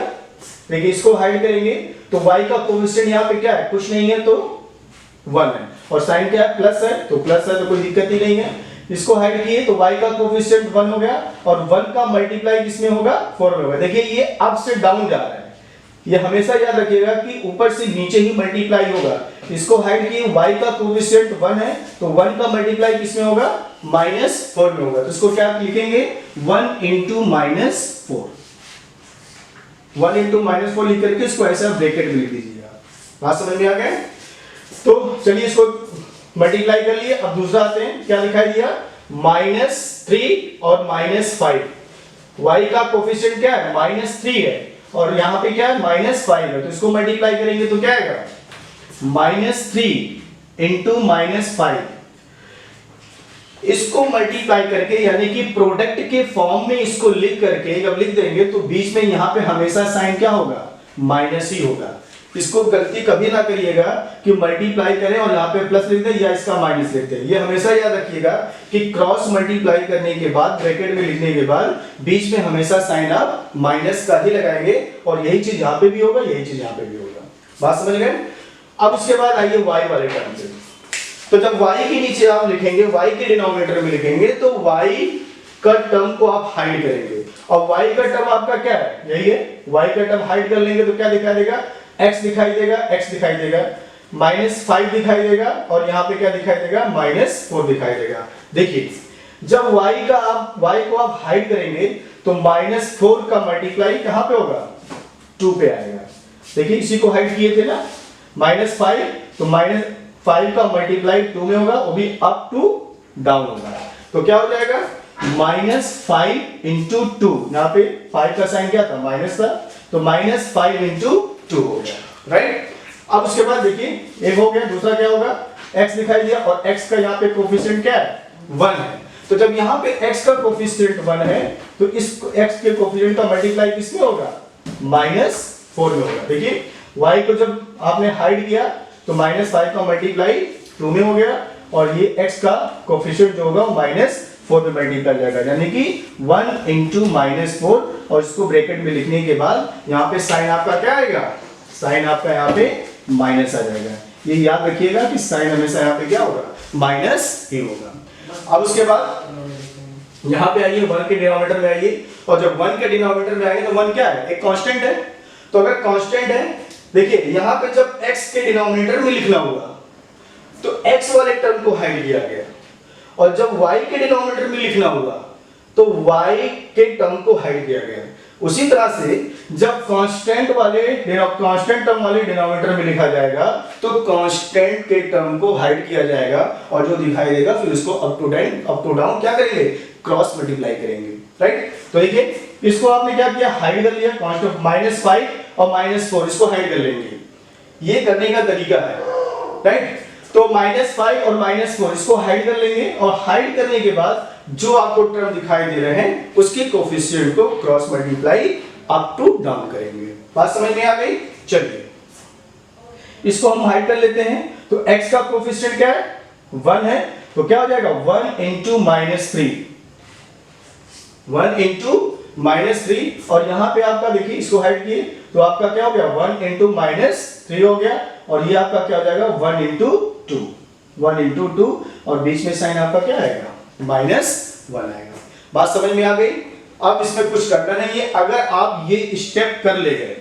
देखिए इसको हाइड करेंगे तो y का कोफिशिएंट यहाँ पे क्या है, कुछ नहीं है तो 1 है, और साइन क्या है, प्लस है, तो प्लस है तो कोई दिक्कत ही नहीं है। इसको हाइड किए तो y का कोफिशिएंट 1 हो गया, और 1 का मल्टीप्लाई किसमें होगा, 4 में होगा। देखिए ये अप से डाउन जा रहा है, ये हमेशा याद रखिएगा कि ऊपर से नीचे ही मल्टीप्लाई होगा। इसको हाइड किए, y का कोफिशिएंट 1 है तो 1 का मल्टीप्लाई किसमें होगा, -4 में होगा। तो इसको क्या लिखेंगे, 1 into -4, 1 into -4 लिख करके इसको ऐसा ब्रैकेट में लिख दीजिएगा, बात समझ में आ गया। तो चलिए इसको मल्टीप्लाई कर लिए। अब दूसरा आते हैं, क्या दिखाई दिया, -3 और -5, y का कोफिशिएंट क्या है, -3 है, और यहाँ पे क्या है, -5 है, तो इसको मल्टीप्लाई करेंगे तो क्या आएगा, -3 into -5। इसको मल्टीप्लाई करके यानी कि प्रोडक्ट के फॉर्म में इसको लिख करके जब लिख देंगे तो बीच में यहाँ पे हमेशा साइन क्या होगा, माइनस ही होगा। इसको गलती कभी ना करिएगा कि मल्टीप्लाई करें और यहाँ पे प्लस लिख दें या इसका माइनस लिख दें। ये हमेशा याद रखिएगा कि क्रॉस मल्टीप्लाई करने के बाद ब्रैकेट में लिखने के बाद बीच में हमेशा साइन आप माइनस का ही लगाएंगे और यही चीज यहाँ पे भी होगा, यही चीज यहाँ पे भी होगा। बात समझ गए? अब उसके बाद आइए y वाले टर्म पे। तो जब y के नीचे आप लिखेंगे, y के डिनोमिनेटर में लिखेंगे तो y का टर्म को आप हाइड करेंगे और y का टर्म आपका क्या है? यही है। y का टर्म हाइड कर लेंगे तो क्या दिखाई देगा? x दिखाई देगा, x दिखाई देगा, -5 दिखाई देगा और यहाँ पे क्या दिखाई देगा? -4 दिखाई देगा। देखिए जब y को आप हाइड करेंगे तो -4 का मल्टीप्लाई कहाँ पे होगा? 2 पे आएगा। देखिए इसी को हाइड किए थे ना, -5 तो -5 का मल्टीप्लाई 2 में होगा, वो भी अप टू डाउन होगा। तो क्या हो जाएगा? -5 इंटू 2, यहाँ पे 5 का साइन क्या था? माइनस था, तो -5 इंटू 2 हो गया, राइट। अब उसके बाद देखिए एक हो गया, दूसरा क्या होगा? x दिखाई दिया और x का यहाँ पे कोफिशिएंट क्या है? 1 है। तो जब यहाँ पे x का कोफिशिएंट 1 है तो इस x के कोफिशिएंट का मल्टीप्लाई किसमें होगा? -4 में होगा। देखिए y को जब आपने हाइड किया तो -5 का मल्टीप्लाई 2 में हो गया और ये x का कोफिशिएंट जो होगा -4 में मल्टीप्लाई जाएगा, यानी कि 1 इंटू -4 और इसको ब्रैकेट में लिखने के बाद यहाँ पे साइन आपका क्या आएगा? साइन आपका यहाँ पे माइनस आ जाएगा। ये याद रखिएगा कि साइन हमेशा यहाँ पे क्या होगा? माइनस ही होगा। अब उसके बाद यहाँ पे आइए 1 के डिनोमिनेटर में आइए और जब 1 के डिनोमिनेटर में आएंगे तो 1 क्या है? एक कांस्टेंट है। तो अगर कांस्टेंट है, देखिए यहाँ पे जब x के डिनोमिनेटर में लिखना होगा तो x वाले टर्म को हाइड किया गया और जब y के डिनोमिनेटर में लिखना होगा तो y के टर्म को हाइड किया गया। उसी तरह से जब कांस्टेंट टर्म वाले डिनोमिनेटर में लिखा जाएगा तो कांस्टेंट के टर्म को हाइड किया जाएगा और जो दिखाई देगा फिर उसको अप टू डाउन क्या करेंगे? क्रॉस मल्टीप्लाई करेंगे, राइट। तो देखिए इसको आपने क्या किया? हाइड कर लिया, कांस्टेंट -5 और -4 इसको हाइड कर लेंगे। ये करने का तरीका है, राइट। तो -5 और -4 इसको हाइड कर लेंगे और हाइड करने के बाद जो आपको टर्म दिखाई दे रहे हैं उसके कोफिशिएंट को cross multiply up to down करेंगे। बात समझ में आ गई? चलिए इसको हम हाइड कर लेते हैं। तो x का कोफिशिएंट क्या है? 1 है, तो क्या हो जाएगा? 1 इंटू -3, 1 इंटू -3 और यहां पे आपका देखिए इसको हाइड किए तो आपका क्या हो गया? 1 इंटू -3 हो गया और ये आपका क्या हो जाएगा? 1 इंटू 2, 1 इंटू 2 और बीच में साइन आपका क्या आएगा? -1 आएगा। बात समझ में आ गई? अब इसमें कुछ करना नहीं है। अगर आप ये स्टेप कर ले गए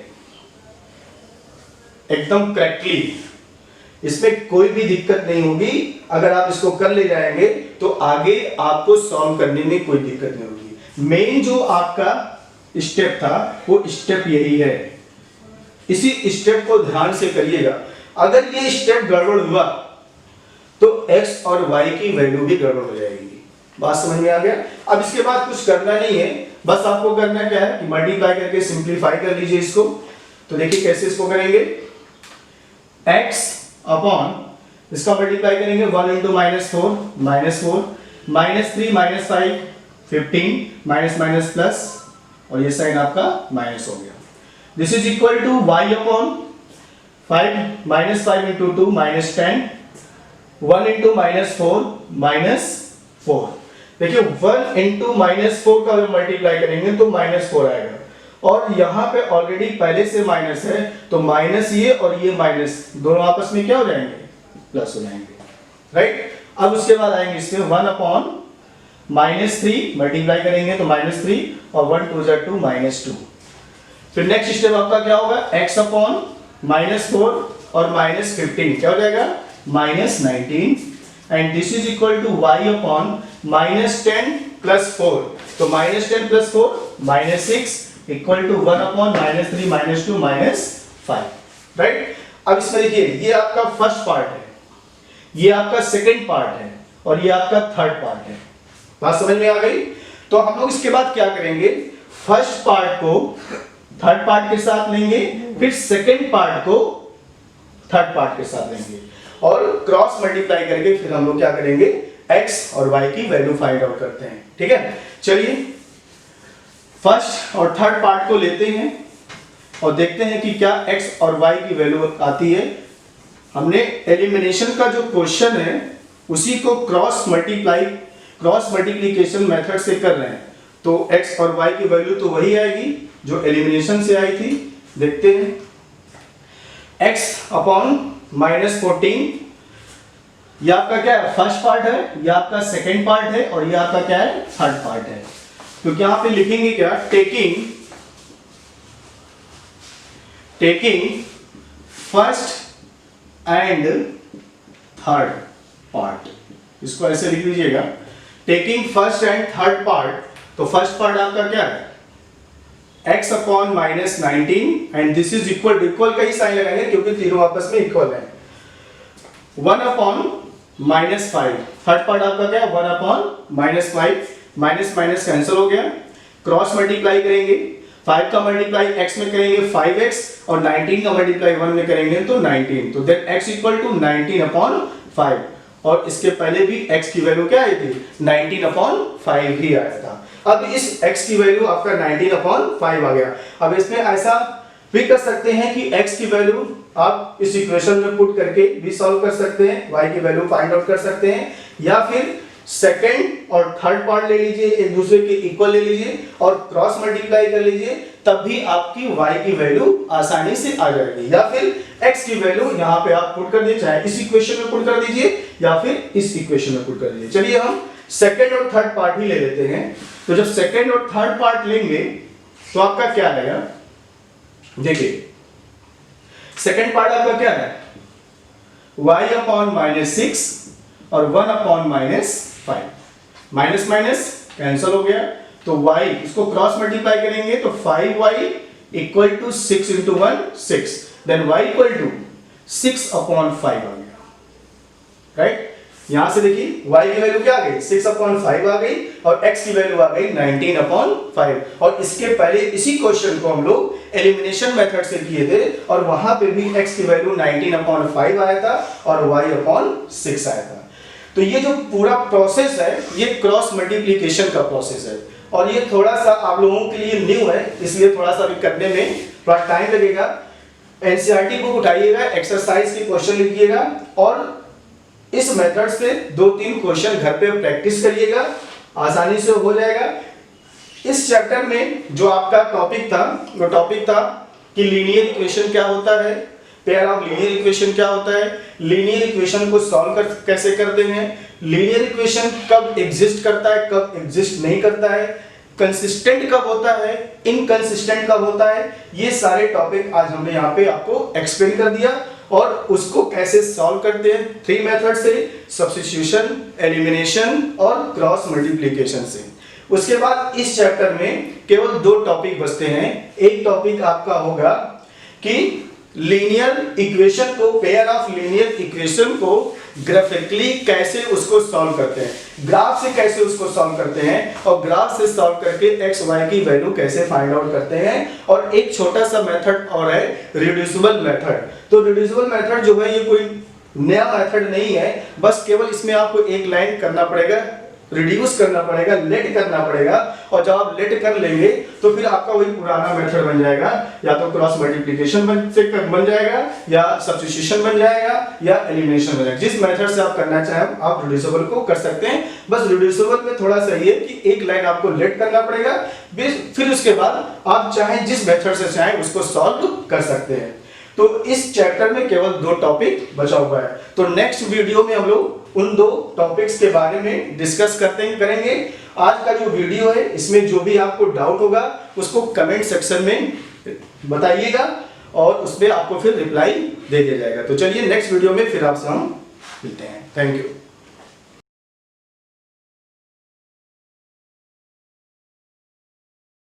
एकदम करेक्टली, इसमें कोई भी दिक्कत नहीं होगी। अगर आप इसको कर ले जाएंगे तो आगे आपको सॉल्व करने में कोई दिक्कत नहीं होगी। मेन जो आपका स्टेप था वो स्टेप यही है, इसी स्टेप को ध्यान से करिएगा। अगर ये स्टेप गड़बड़ हुआ तो x और y की वैल्यू भी गड़बड़ हो जाएगी। बात समझ में आ गया? अब इसके बाद कुछ करना नहीं है, बस आपको करना क्या है कि मल्टीप्लाई करके सिंपलीफाई कर लीजिए इसको। तो देखिए कैसे इसको करेंगे? x अपॉन इसका मल्टीप्लाई करेंगे 1 इंटू -4, -3 -5 15 माइनस प्लस और ये साइन आपका माइनस हो गया। This is equal to y upon 5 into 2 -10, 1 into -4 देखिए 1 इंटू -4 का जब मल्टीप्लाई करेंगे तो -4 आएगा और यहाँ पे ऑलरेडी पहले से माइनस है तो माइनस ये और ये माइनस दोनों आपस में क्या हो जाएंगे? प्लस हो जाएंगे, राइट। अब उसके बाद आएंगे इसमें 1 अपॉन -3 मल्टीप्लाई करेंगे तो -3 और 1 2 जा 2 -2। फिर नेक्स्ट स्टेप आपका क्या होगा? x अपॉन -4 और -15 क्या हो जाएगा? -19 and this is equal to y upon -10 plus 4 तो -10 plus 4 -6 equal to 1 upon -3 -2 -5, right. अब इसमें देखिए ये आपका फर्स्ट पार्ट है, ये आपका सेकंड पार्ट है और ये आपका थर्ड पार्ट है। बात समझ में आ गई? तो हम लोग इसके बाद क्या करेंगे? फर्स्ट पार्ट को थर्ड पार्ट के साथ लेंगे, फिर सेकंड पार्ट को थर्ड पार्ट के साथ लेंगे और क्रॉस मल्टीप्लाई करके फिर हम लोग क्या करेंगे? x और y की वैल्यू फाइंड आउट करते हैं, ठीक है। चलिए फर्स्ट और थर्ड पार्ट को लेते हैं। और देखते हैं कि क्या x और y की वैल्यू आती है। हमने एलिमिनेशन का जो क्वेश्चन है उसी को क्रॉस मल्टीप्लिकेशन मेथड से कर रहे हैं, तो x और y की वैल्यू तो वही आएगी जो एलिमिनेशन से आई थी। देखते हैं, x अपॉन -14 ये आपका क्या है, फर्स्ट पार्ट है, ये आपका सेकेंड पार्ट है और ये आपका क्या है, थर्ड पार्ट है। तो क्या पे लिखेंगे क्या, taking first and third part, इसको ऐसे लिख लीजिएगा, taking first and third part. तो फर्स्ट पार्ट आपका क्या है, x upon -19 and this is equal का ही साइन लगाएंगे क्योंकि तीनों आपस में इक्वल है। 1 अपॉन -5, थर्ड पार्ट आपका क्या है, 1 अपॉन -5, माइनस माइनस कैंसिल हो गया, क्रॉस मल्टीप्लाई करेंगे, 5 का मल्टीप्लाई x में करेंगे 5x और 19 का मल्टीप्लाई 1 में करेंगे तो 19, तो then x equal to 19 upon 5, और इसके पहले भी x की वैल्यू क्या आई थी, 19 अपॉन 5 ही आया था। अब इस x की वैल्यू आपका 19 अपॉन 5 आ गया। अब इसमें ऐसा भी कर सकते हैं कि x की वैल्यू आप इस इक्वेशन में पुट करके भी सॉल्व कर सकते हैं, y की वैल्यू फाइंड आउट कर सकते हैं, या फिर सेकंड और थर्ड पार्ट ले लीजिए, एक दूसरे के इक्वल ले लीजिए और क्रॉस मल्टीप्लाई कर लीजिए, तब भी आपकी y की वैल्यू आसानी से आ जाएगी। या फिर x की वैल्यू यहां पे आप पुट कर दीजिए, चाहे इस इक्वेशन में पुट कर दीजिए या फिर इस इक्वेशन में पुट कर दीजिए। चलिए हम सेकंड और थर्ड पार्ट ही ले लेते हैं। तो जब सेकंड और थर्ड पार्ट लेंगे तो आपका क्या आएगा, देखिए सेकंड पार्ट आपका क्या है, y अपॉन -6 और 1 अपॉन -5, माइनस माइनस कैंसिल हो गया, तो y इसको क्रॉस मल्टीप्लाई करेंगे तो 5y equal to 6 into 1 6, then y equal to 6 upon 5 आ गया, राइट। यहां से देखिए y की वैल्यू क्या आ गई, 6 अपॉन 5 आ गई और x की वैल्यू आ गई 19 अपॉन 5। और इसके पहले इसी क्वेश्चन को हम लोग एलिमिनेशन मेथड से किए थे और वहां पे भी x की वैल्यू 19 अपॉन 5 आया था और y अपॉन 6 आया था। तो ये जो पूरा प्रोसेस है ये क्रॉस मल्टीप्लिकेशन का प्रोसेस है, और ये थोड़ा सा आप लोगों के लिए न्यू है, इसलिए थोड़ा सा भी करने में थोड़ा टाइम लगेगा। एनसीईआरटी बुक उठाइएगा, एक्सरसाइज के क्वेश्चन लिखिएगा और इस मेथड से 2-3 क्वेश्चन घर पे प्रैक्टिस करिएगा, आसानी से हो जाएगा। इस चैप्टर में जो आपका टॉपिक था वो टॉपिक था कि लीनियर इक्वेशन क्या होता है, पेयर ऑफ लीनियर इक्वेशन क्या होता है, लीनियर इक्वेशन को सॉल्व कैसे करते हैं, लीनियर इक्वेशन कब एग्जिस्ट करता है कब एग्जिस्ट नहीं करता है, कंसिस्टेंट कब होता है, इनकंसिस्टेंट कब होता है, ये सारे टॉपिक आज हमने यहाँ पे आपको एक्सप्लेन कर दिया और उसको कैसे सॉल्व करते हैं 3 मेथड से, सब्स्टिट्यूशन, एलिमिनेशन और क्रॉस मल्टीप्लिकेशन से। उसके बाद इस चैप्टर में केवल 2 टॉपिक बचते हैं। एक टॉपिक आपका होगा कि लीनियर इक्वेशन को, पेयर ऑफ लीनियर इक्वेशन को ग्राफिकली कैसे उसको सॉल्व करते हैं, ग्राफ से कैसे उसको सॉल्व करते हैं और ग्राफ से सॉल्व करके x y की वैल्यू कैसे फाइंड आउट करते हैं। और एक छोटा सा मेथड और है रिड्यूसिबल मेथड। तो रिड्यूसिबल मेथड जो है ये कोई नया मेथड नहीं है, बस केवल इसमें आपको एक लाइन करना पड़ेगा, रिड्यूस करना पड़ेगा, लेट करना पड़ेगा, और जब आप लेट कर लेंगे तो फिर आपका वही पुराना मेथड बन जाएगा, या तो क्रॉस मल्टीप्लिकेशन बन जाएगा या सब्स्टिट्यूशन बन जाएगा या एलिमिनेशन बन जाएगा। जिस मेथड से आप करना चाहें आप रिड्यूसिबल को कर सकते हैं। बस रिड्यूसिबल में थोड़ा सा ये कि एक लाइन आपको लेट करना पड़ेगा, फिर उसके बाद आप चाहें जिस मेथड से चाहें उसको सॉल्व कर सकते हैं। तो इस चैप्टर में केवल 2 टॉपिक बचा हुआ है। तो नेक्स्ट वीडियो में हम लोग उन 2 टॉपिक्स के बारे में डिस्कस करेंगे। आज का जो वीडियो है इसमें जो भी आपको डाउट होगा उसको कमेंट सेक्शन में बताइएगा और उसमें आपको फिर रिप्लाई दे दिया जाएगा। तो चलिए नेक्स्ट वीडियो में फिर आपसे हम मिलते हैं। Thank you.